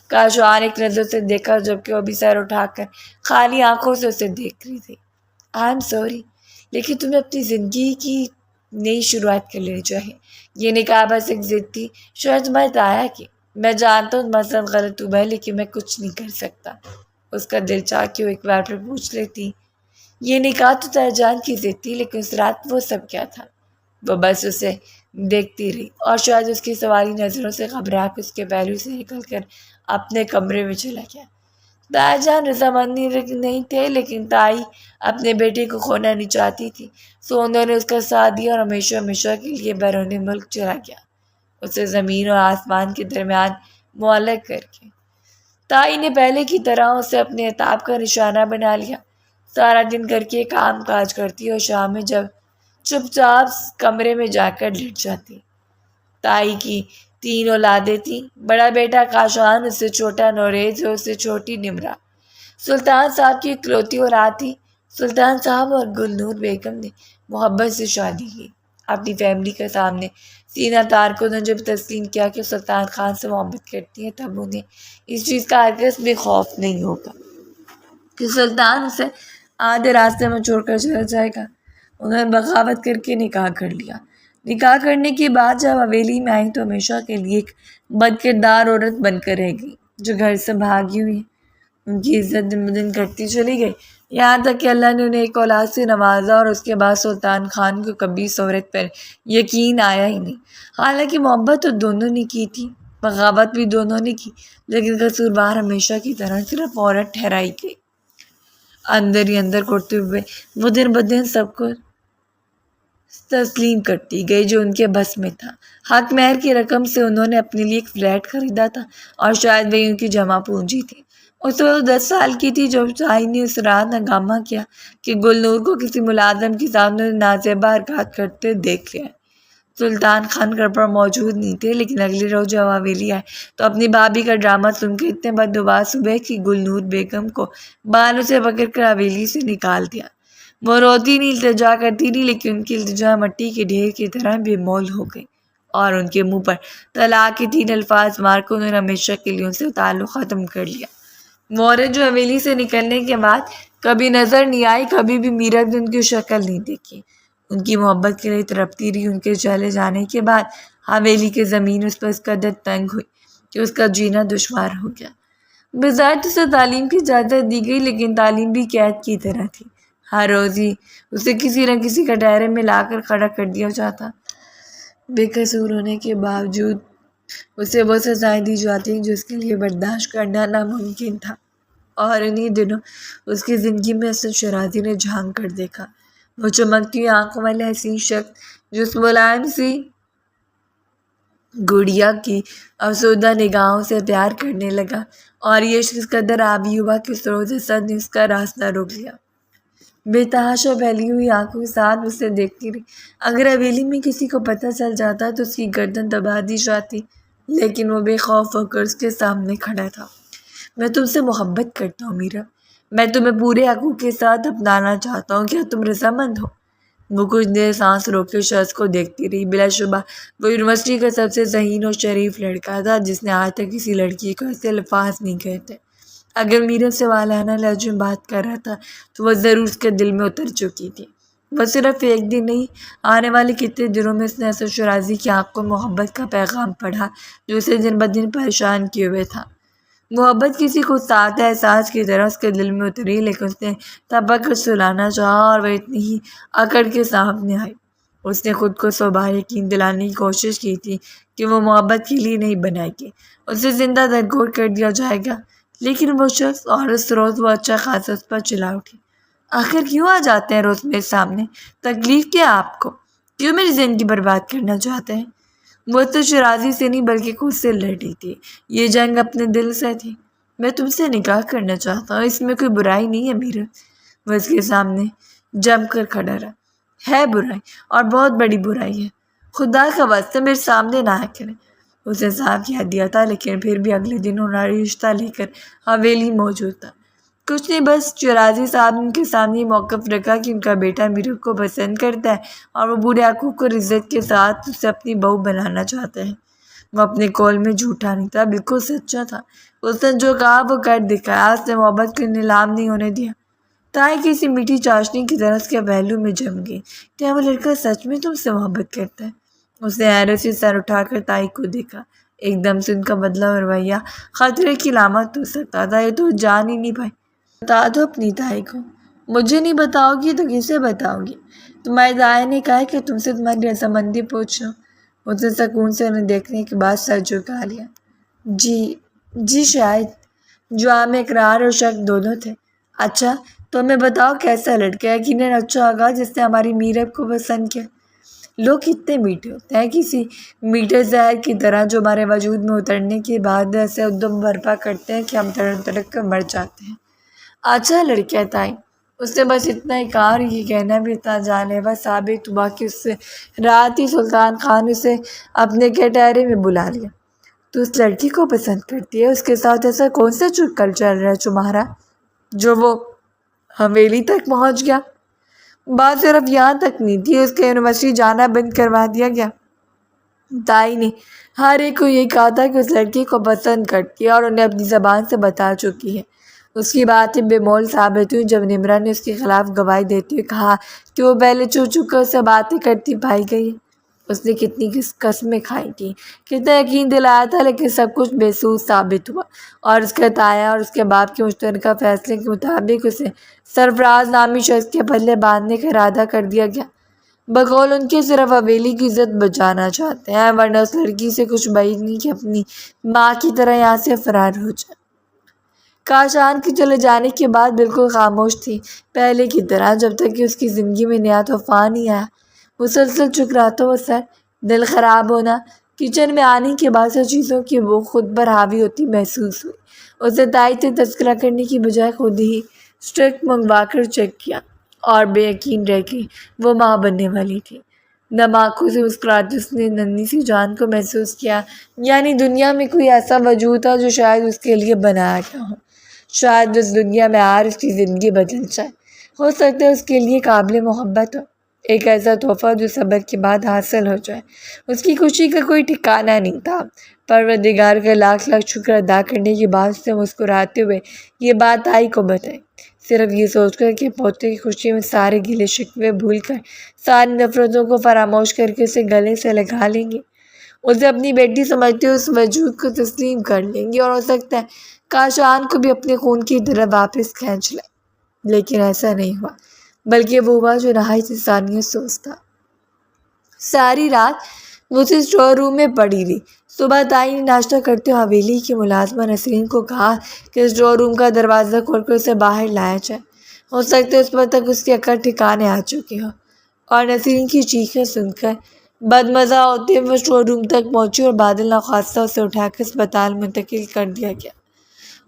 کاشان ایک نظر سے دیکھا جبکہ وہ بھی سر اٹھا کر خالی آنکھوں سے اسے دیکھ رہی تھی۔ آئی ایم سوری، لیکن تمہیں اپنی زندگی کی نئی شروعات کر لینی چاہیے۔ یہ نکاح بس ایک ضد تھی، شاید تمہارے تایا کی۔ میں جانتا ہوں تمہارے ساتھ غلط ہوا ہے لیکن میں کچھ نہیں کر سکتا۔ اس کا دل چاہ کے وہ ایک بار پھر پوچھ لیتی، یہ نکاح تو تایا جان کی ضد تھی، لیکن اس رات وہ سب کیا تھا؟ وہ بس اسے دیکھتی رہی اور شاید اس کی سوالی نظروں سے گھبرا کے اس کے پہلو سے نکل کر اپنے کمرے میں چلا گیا۔ تایا جان رضامند نہیں تھے لیکن تائی اپنے بیٹے کو کھونا نہیں چاہتی تھی، سو انہوں نے اس کا ساتھ دیا اور ہمیشہ ہمیشہ کے لیے بیرون ملک چلا گیا، اسے زمین اور آسمان کے درمیان معلق کر کے۔ تائی نے پہلے کی طرح اسے اپنے عتاب کا نشانہ بنا لیا۔ سارا دن گھر کے کام کاج کرتی اور شام میں جب چپ چاپ کمرے میں جا کر لیٹ جاتی۔ تائی کی 3 اولادیں تھیں۔ بڑا بیٹا کاشان، اس سے چھوٹا نوریز اور اس سے چھوٹی نمرا۔ سلطان صاحب کی اکلوتی اولاد تھی۔ سلطان صاحب اور گلنور بیگم نے محبت سے شادی کی۔ اپنی فیملی کے سامنے سینہ تار کو انہوں نے جب تسلیم کیا کہ سلطان خان سے محبت کرتی ہیں، تب انہیں اس چیز کا ہرگز بھی خوف نہیں ہوگا کہ سلطان اسے آدھے راستے میں چھوڑ کر چلا جائے گا۔ انہوں نے بغاوت کر کے نکاح کر لیا۔ نکاح کرنے کے بعد جب حویلی میں آئی تو ہمیشہ کے لیے ایک بد کردار عورت بن کر رہ گئی جو گھر سے بھاگی ہوئی ہے۔ ان کی عزت دن بدن گھٹتی چلی گئی، یہاں تک کہ اللہ نے انہیں ایک اولاد سے نوازا اور اس کے بعد سلطان خان کو کبھی اس عورت پر یقین آیا ہی نہیں۔ حالانکہ محبت تو دونوں نے کی تھی، بغاوت بھی دونوں نے کی، لیکن قصوروار ہمیشہ کی طرح صرف عورت ٹھہرائی گئی۔ اندر ہی اندر کرتے ہوئے وہ دن بدن سب کو تسلیم کرتی گئی جو ان کے بس میں تھا۔ حق مہر کی رقم سے انہوں نے اپنے لیے ایک فلیٹ خریدا تھا اور شاید وہی ان کی جمع پونجی تھی۔ اس وقت 10 سال کی تھی جب تائی نے اس رات ہنگامہ کیا کہ گلنور کو کسی ملازم کے سامنے نازیبا حرکات کرتے دیکھ لیا۔ سلطان خان گھر پر موجود نہیں تھے، لیکن اگلے روز جب حویلی آئے تو اپنی بھابھی کا ڈرامہ سن کے اتنے بدحواس ہوئے کہ گلنور بیگم کو بالوں سے پکڑ کر حویلی سے نکال دیا۔ وہ روتی نہیں، التجا کرتی نہیں، لیکن ان کی التجا مٹی کے ڈھیر کی طرح بے مول ہو گئی اور ان کے منہ پر طلاق کے 3 الفاظ مار کر انہوں نے ہمیشہ کے لیے ان سے تعلق ختم کر لیا۔ وہ عورت جو حویلی سے نکلنے کے بعد کبھی نظر نہیں آئی، کبھی بھی میرا بھی ان کی شکل نہیں دیکھی، ان کی محبت کے لیے تڑپتی رہی۔ ان کے چلے جانے کے بعد حویلی کی زمین اس پر اس قدر تنگ ہوئی کہ اس کا جینا دشوار ہو گیا۔ بظاہر اسے تعلیم کی اجازت دی گئی، لیکن تعلیم بھی قید کی طرح تھی۔ ہر روز ہی اسے کسی نہ کسی کٹہرے میں لا کر کھڑا کر دیا جاتا۔ بے قصور ہونے کے باوجود اسے وہ سزائیں دی جاتی جو اس کے لیے برداشت کرنا ناممکن تھا، اور انہی دنوں اس کی زندگی میں اسد شرازی نے جھانک کر دیکھا۔ وہ چمکتی ہوئی آنکھوں والے حسین شخص جو اس ملائم سی گڑیا کی افسردہ نگاہوں سے پیار کرنے لگا اور یہ عشق اس قدر آبی ہوا کہ سروز صد نے اس کا راستہ روک لیا۔ بے تحاشا پھیلی ہوئی آنکھوں کے ساتھ اسے دیکھتی رہی۔ اگر حویلی میں کسی کو پتہ چل جاتا تو اس کی گردن دبا دی جاتی، لیکن وہ بے خوف ہو کر اس کے سامنے کھڑا تھا۔ میں تم سے محبت کرتا ہوں میرا، میں تمہیں پورے حقوق کے ساتھ اپنانا چاہتا ہوں، کیا تم رضامند ہو؟ وہ کچھ دیر سانس روک کے شخص کو دیکھتی رہی۔ بلا شبہ وہ یونیورسٹی کا سب سے ذہین اور شریف لڑکا تھا جس نے آج تک کسی لڑکی کو ایسے الفاظ نہیں کہتے۔ اگر میرا سے والہانہ لہجے میں بات کر رہا تھا تو وہ ضرور اس کے دل میں اتر چکی تھی۔ وہ صرف ایک دن نہیں، آنے والے کتنے دنوں میں اس نے اسد شیرازی کی آنکھوں میں محبت کا پیغام پڑھا جو اسے دن بدن پریشان کیے ہوئے تھا۔ محبت کسی کو سادہ احساس کی طرح اس کے دل میں اتری، لیکن اس نے تھپک کر سلانا چاہا اور وہ اتنی ہی اکڑ کے سامنے آئی۔ اس نے خود کو 100 بار یقین دلانے کی کوشش کی تھی کہ وہ محبت کے لیے نہیں بنائی گئی، اسے زندہ درگور کر دیا جائے گا، لیکن وہ شخص اور اس روز وہ اچھا خاصا اس پر چلا اٹھی۔ آخر کیوں آ جاتے ہیں روز میرے سامنے؟ تکلیف کیا آپ کو؟ کیوں میری زندگی برباد کرنا چاہتے ہیں؟ وہ تو شیرازی سے نہیں بلکہ خود سے لڑی تھی، یہ جنگ اپنے دل سے تھی۔ میں تم سے نکاح کرنا چاہتا ہوں، اس میں کوئی برائی نہیں ہے میرا۔ وہ اس کے سامنے جم کر کھڑا رہا۔ ہے برائی، اور بہت بڑی برائی ہے، خدا کا واسطہ میرے سامنے نہ کریں۔ اسے صاف کہہ دیا تھا، لیکن پھر بھی اگلے دن انہوں نے رشتہ لے کر حویلی موجود تھا۔ کچھ نہیں، بس شیرازی صاحب نے ان کے سامنے یہ موقف رکھا کہ ان کا بیٹا میرا کو پسند کرتا ہے اور وہ بوڑھے حقوق اور عزت کے ساتھ اسے اپنی بہو بنانا چاہتے ہیں۔ وہ اپنے قول میں جھوٹا نہیں تھا، بالکل سچا تھا۔ اس نے جو کہا وہ کر دکھایا، اس نے محبت کو نیلام نہیں ہونے دیا۔ تائی کسی میٹھی چاشنی کی طرح اس کے پہلو میں جم گئی۔ کیا وہ لڑکا سچ میں تم سے محبت کرتا ہے؟ اس نے حیرت سے سر اٹھا کر تائی کو دیکھا۔ ایک دم سے ان کا بدلا رویہ خطرے کی علامت ہو سکتا تھا۔ یہ تو جان ہی نہیں پائی۔ بتا دو اپنی تائی کو۔ مجھے نہیں بتاؤ گی تو کسے بتاؤ گی؟ تمہاری دائی نے کہا کہ تم سے تمہاری رضامندی پوچھو۔ اس نے سکون سے انہیں دیکھنے کے بعد سر جھکا لیا۔ جی شاید۔ جواب میں اقرار اور شک دونوں تھے۔ اچھا تو ہمیں بتاؤ کیسا لڑکا ہے؟ یقیناً اچھا ہوگا جس نے ہماری میرب کو پسند کیا۔ لوگ کتنے میٹھے ہوتے ہیں، کسی میٹھے زہر کی طرح جو ہمارے وجود میں اترنے کے بعد ایسے ادم برپا کرتے ہیں کہ ہم تڑپ تڑپ کر مر جاتے ہیں۔ اچھا لڑکا ہے تائی۔ اس نے بس اتنا ہی کہا اور یہ کہنا بھی اتنا جان لیوا ثابت ہوا کہ اس سے رات ہی سلطان خان اسے اپنے کٹہرے میں بلا لیا۔ تو اس لڑکی کو پسند کرتی ہے؟ اس کے ساتھ ایسا کون سا چکر چل رہا ہے تمہارا جو وہ حویلی تک پہنچ گیا؟ بات صرف یہاں تک نہیں تھی، اس کا یونیورسٹی جانا بند کروا دیا گیا۔ تائی نے ہر ایک کو یہ کہا تھا کہ اس لڑکی کو پسند کرتی ہے اور انہیں اپنی زبان سے بتا چکی ہے۔ اس کی باتیں بے مول ثابت ہوئی جب نمرا نے اس کے خلاف گواہی دیتے ہوئے کہا کہ وہ پہلے چھو چھو کر اسے باتیں کرتی پائی گئی ہے۔ اس نے کتنی قسمیں کھائی تھیں، کتنا یقین دلایا تھا، لیکن سب کچھ بے سود ثابت ہوا اور اس کا تایا اور اس کے باپ کے مشترکہ فیصلے کے مطابق اسے سرفراز نامی شخص کے پلے باندھنے کا ارادہ کر دیا گیا۔ بقول ان کے صرف حویلی کی عزت بچانا چاہتے ہیں، ورنہ اس لڑکی سے کچھ بعید نہیں کہ اپنی ماں کی طرح یہاں سے فرار ہو جائے۔ کاشان کے چلے جانے کے بعد بالکل خاموش تھی، پہلے کی طرح، جب تک کہ اس کی زندگی میں نیا طوفان نہیں آیا۔ مسلسل چک رہا تھا وہ سر، دل خراب ہونا، کچن میں آنے کے بعد سے چیزوں کی وہ خود پر حاوی ہوتی محسوس ہوئی۔ اسے تائی سے تذکرہ کرنے کی بجائے خود ہی اسٹرک منگوا کر چیک کیا اور بے یقین رہ گئی وہ ماں بننے والی تھی۔ نم آنکھوں سے مسکراتی اس نے ننھی سی جان کو محسوس کیا، یعنی دنیا میں کوئی ایسا وجود تھا جو شاید اس کے لیے بنایا گیا ہو، شاید اس دنیا میں آر اس کی زندگی بدل جائے، ہو سکتا ہے اس کے لیے قابل محبت ہو، ایک ایسا تحفہ جو صبر کے بعد حاصل ہو جائے۔ اس کی خوشی کا کوئی ٹھکانہ نہیں تھا۔ پروردگار کا لاکھ لاکھ شکر ادا کرنے کے بعد اس نے مسکراتے ہوئے یہ بات تائی کو بتائی، صرف یہ سوچ کر کہ پوتے کی خوشی میں سارے گلے شکوے بھول کر، ساری نفرتوں کو فراموش کر کے اسے گلے سے لگا لیں گی، اسے اپنی بیٹی سمجھتے ہوئے اس وجود کو تسلیم کر لیں گی، اور ہو سکتا ہے کاشان کو بھی اپنے خون کی طرح واپس کھینچ لیں۔ لیکن ایسا نہیں ہوا، بلکہ وہ ہوا جو نہایت انسانیت سوچ تھا۔ ساری رات وہ اسے اسٹور روم میں پڑی رہی۔ صبح تائی نے ناشتہ کرتے ہوئے حویلی کی ملازمہ نسرین کو کہا کہ اسٹور روم کا دروازہ کھول کر اسے باہر لایا جائے، ہو سکتا ہے اس وقت تک اس کی عقل ٹھکانے آ چکی ہو۔ اور نسرین کی چیخیں سن کر بدمزہ ہوتے وہ اسٹور روم تک پہنچی اور بادل ناخواستہ اسے اٹھا کر اسپتال منتقل کر دیا گیا۔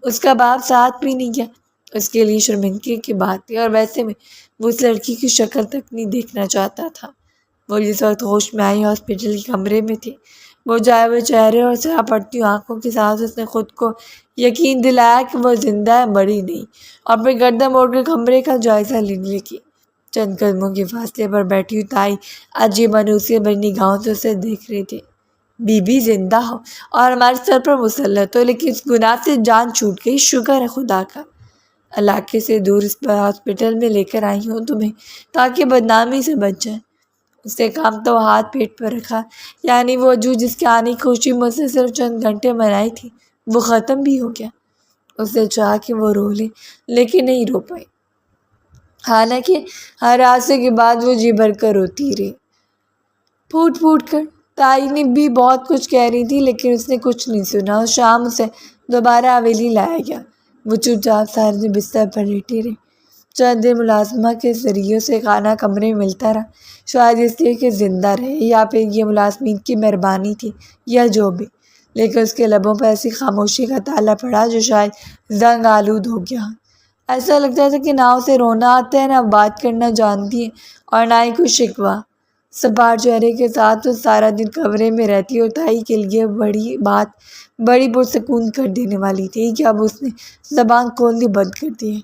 اس کا باپ ساتھ بھی نہیں گیا۔ اس کے لیے شرمندگی کی بات تھی، اور ویسے میں وہ اس لڑکی کی شکل تک نہیں دیکھنا چاہتا تھا۔ وہ جس وقت ہوش میں آئی ہاسپٹل کے کمرے میں تھی، وہ جائے ہوئے چہرے اور سیاہ پڑتی آنکھوں کے ساتھ اس نے خود کو یقین دلایا کہ وہ زندہ ہے، مری نہیں، اور پھر گردن موڑ کر کمرے کا جائزہ لینے لگی۔ چند قدموں کے فاصلے پر بیٹھی ہوئی تائی عجیب منوسیت بھری نگاہوں سے اسے دیکھ رہی تھی۔ بی بی زندہ ہو اور ہمارے سر پر مسلط ہو، لیکن اس گناہ سے جان چھوٹ گئی، شکر ہے خدا کا۔ علاقے سے دور اس ہاسپٹل میں لے کر آئی ہوں تمہیں تاکہ بدنامی سے بچ جائے۔ اس نے کام تو ہاتھ پیٹ پر رکھا، یعنی وہ وجود جس کے آنے کی خوشی مجھ سے صرف چند گھنٹے منائی تھی وہ ختم بھی ہو گیا۔ اس نے چاہا کہ وہ رو لے، لیکن نہیں رو پائی، حالانکہ ہر حادثے کے بعد وہ جی بھر کر روتی رہی، پھوٹ پھوٹ کر۔ تائی نے بھی بہت کچھ کہہ رہی تھی، لیکن اس نے کچھ نہیں سنا۔ اور شام اسے دوبارہ حویلی لایا گیا۔ وہ چپ چاپ سارے دن بستر پر لیٹی رہی۔ چند دن ملازمہ کے ذریعے سے کھانا کمرے میں ملتا رہا، شاید اس لیے کہ زندہ رہے، یا پھر یہ ملازمین کی مہربانی تھی، یا جو بھی، لیکن اس کے لبوں پر ایسی خاموشی کا تالا پڑا جو شاید زنگ آلود ہو گیا۔ ایسا لگتا تھا کہ نہ اسے رونا آتا ہے، نہ بات کرنا جانتی ہے، اور نہ ہی کوئی شکوہ۔ سپاٹ چہرے کے ساتھ وہ سارا دن کمرے میں رہتی، اور تائی کے لیے بڑی پرسکون کر دینے والی تھی کہ اب اس نے زبان کھولنی بند کر دی ہے۔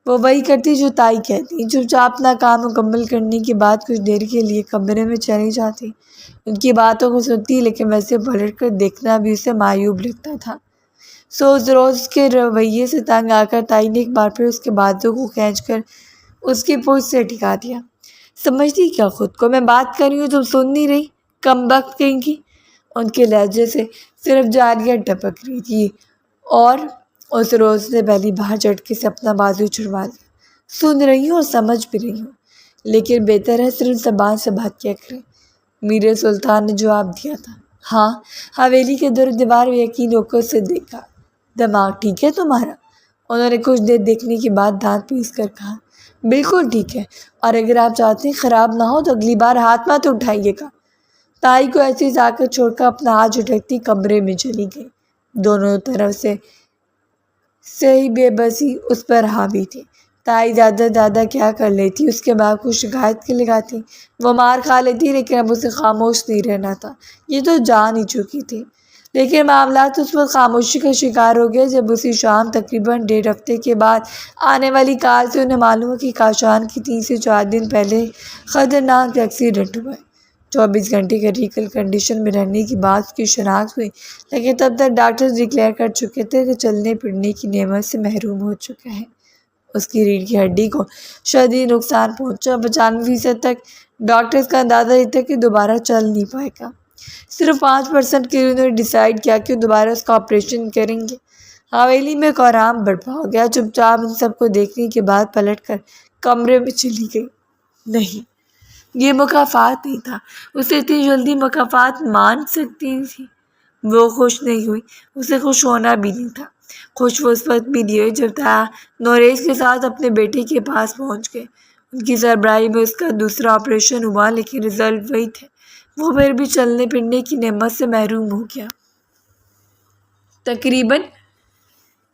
وہ وہی کرتی جو تائی کہتی، چپ چاپ اپنا کام مکمل کرنے کے بعد کچھ دیر کے لیے کمرے میں چلی جاتی، ان کی باتوں کو سنتی، لیکن ویسے پلٹ کر دیکھنا بھی اسے معیوب لگتا تھا۔ روز کے رویے سے تنگ آ کر تائی نے ایک بار پھر اس کے بازو کو کھینچ کر اس کی پشت سے ٹکا دیا۔ سمجھتی کیا خود کو؟ میں بات کر رہی ہوں، تم سن نہیں رہی؟ کمبخت کہیں کی۔ ان کے لہجے سے صرف جاریاں ٹپک رہی تھی، اور اس روز نے پہلی بار جھٹکے سے اپنا بازو چھڑوا لیا۔ سن رہی ہوں اور سمجھ بھی رہی ہوں، لیکن بہتر ہے صرف زبان سے بات کیا کریں، میرے سلطان نے جواب دیا تھا۔ ہاں؟ حویلی کے دور دیوار میں یقین ہو کر اسے دیکھا۔ دماغ ٹھیک ہے تمہارا؟ انہوں نے کچھ دیر دیکھنے کے بعد دانت پیس کر کہا۔ بالکل ٹھیک ہے، اور اگر آپ چاہتے ہیں خراب نہ ہو تو اگلی بار ہاتھ مت اٹھائیے گا۔ تائی کو ایسی طاقت چھوڑ کر اپنا ہاتھ جھٹکتی کمرے میں چلی گئی۔ دونوں طرف سے صحیح بے بسی اس پر حاوی تھی۔ تائی زیادہ کیا کر لیتی، اس کے بعد کچھ شکایت کے لگاتی، وہ مار کھا لیتی، لیکن اب اسے خاموش نہیں رہنا تھا، یہ تو جان ہی چکی تھی۔ لیکن معاملات اس وقت خاموشی کا شکار ہو گئے جب اسی شام تقریباً 1.5 ہفتے کے بعد آنے والی کار سے انہیں معلوم ہوا کہ کاشان کی 3 سے 4 دن پہلے خطرناک ایکسیڈنٹ ہوا ہے۔ 24 گھنٹے کریٹیکل کنڈیشن میں رہنے کے بعد اس کی شناخت ہوئی، لیکن تب تک ڈاکٹرز ڈکلیئر کر چکے تھے کہ چلنے پھرنے کی نعمت سے محروم ہو چکا ہے۔ اس کی ریڑھ کی ہڈی کو شدید نقصان پہنچا، 95% تک ڈاکٹرز کا اندازہ یہ تھا کہ دوبارہ چل نہیں پائے گا۔ صرف 5% کے لیے انہوں نے ڈیسائیڈ کیا کہ دوبارہ اس کا آپریشن کریں گے۔ حویلی میں کوہرام برپا ہو گیا۔ چپ چاپ ان سب کو دیکھنے کے بعد پلٹ کر کمرے میں چلی گئی۔ نہیں، یہ مکافات نہیں تھا، اسے اتنی جلدی مکافات مان سکتی تھی۔ وہ خوش نہیں ہوئی، اسے خوش ہونا بھی نہیں تھا۔ خوش وہ اس وقت بھی نہیں ہوئی جب نوریز کے ساتھ اپنے بیٹے کے پاس پہنچ گئے۔ ان کی سربراہی میں اس کا دوسرا آپریشن ہوا، لیکن رزلٹ وہی تھے، وہ پھر بھی چلنے پھرنے کی نعمت سے محروم ہو گیا۔ تقریباً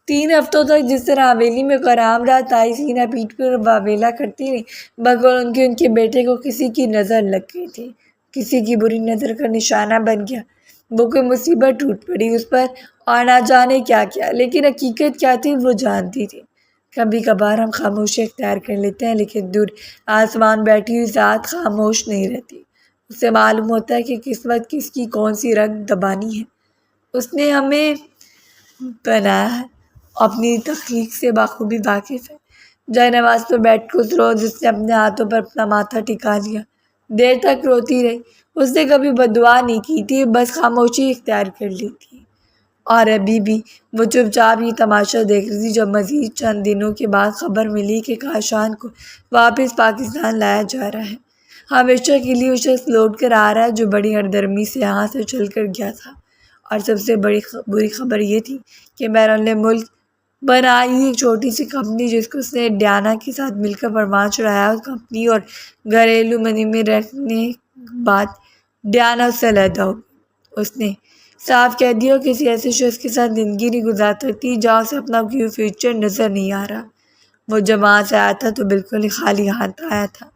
3 ہفتوں تک جس طرح حویلی میں کوہرام رہا، تائی سینہ پیٹ پر واویلا کرتی رہی، بغیر ان کے بیٹے کو کسی کی نظر لگ گئی تھی، کسی کی بری نظر کا نشانہ بن گیا۔ وہ کوئی مصیبت ٹوٹ پڑی اس پر، اور نہ جانے کیا کیا، لیکن حقیقت کیا تھی وہ جانتی تھی۔ کبھی کبھار ہم خاموشی اختیار کر لیتے ہیں، لیکن دور آسمان بیٹھی ہوئی ذات خاموش نہیں رہتی، اسے معلوم ہوتا ہے کہ کس وقت کس کی کون سی رگ دبانی ہے۔ اس نے ہمیں بنایا ہے، اپنی تخلیق سے بخوبی واقف ہے۔ جائے نماز پر بیٹھ کر اس روز اس نے اپنے ہاتھوں پر اپنا ماتھا ٹکا لیا، دیر تک روتی رہی۔ اس نے کبھی بددعا نہیں کی تھی، بس خاموشی اختیار کر لی تھی۔ اور ابھی بھی وہ چپ چاپ یہ تماشا دیکھ رہی تھی جب مزید چند دنوں کے بعد خبر ملی کہ کاشان کو واپس پاکستان لایا جا رہا ہے۔ ہمیشہ کے لیے وہ شخص لوٹ کر آ رہا ہے جو بڑی ہردرمی سے یہاں سے چل کر گیا تھا۔ اور سب سے بری خبر یہ تھی کہ بیرون ملک بنائی ہوئی ایک چھوٹی سی کمپنی جس کو اس نے ڈیانا کے ساتھ مل کر پروان چڑھایا، اس کمپنی اور گھریلو منی میں رکھنے بعد ڈیانا اس سے علیحدہ ہو گئی۔ اس نے صاف کہہ دیا کسی ایسے شخص کے ساتھ زندگی نہیں گزار سکتی جہاں سے اپنا کوئی فیوچر نظر نہیں آ رہا۔ وہ جب وہاں سے آیا تھا تو بالکل ہی خالی ہاتھ آیا تھا۔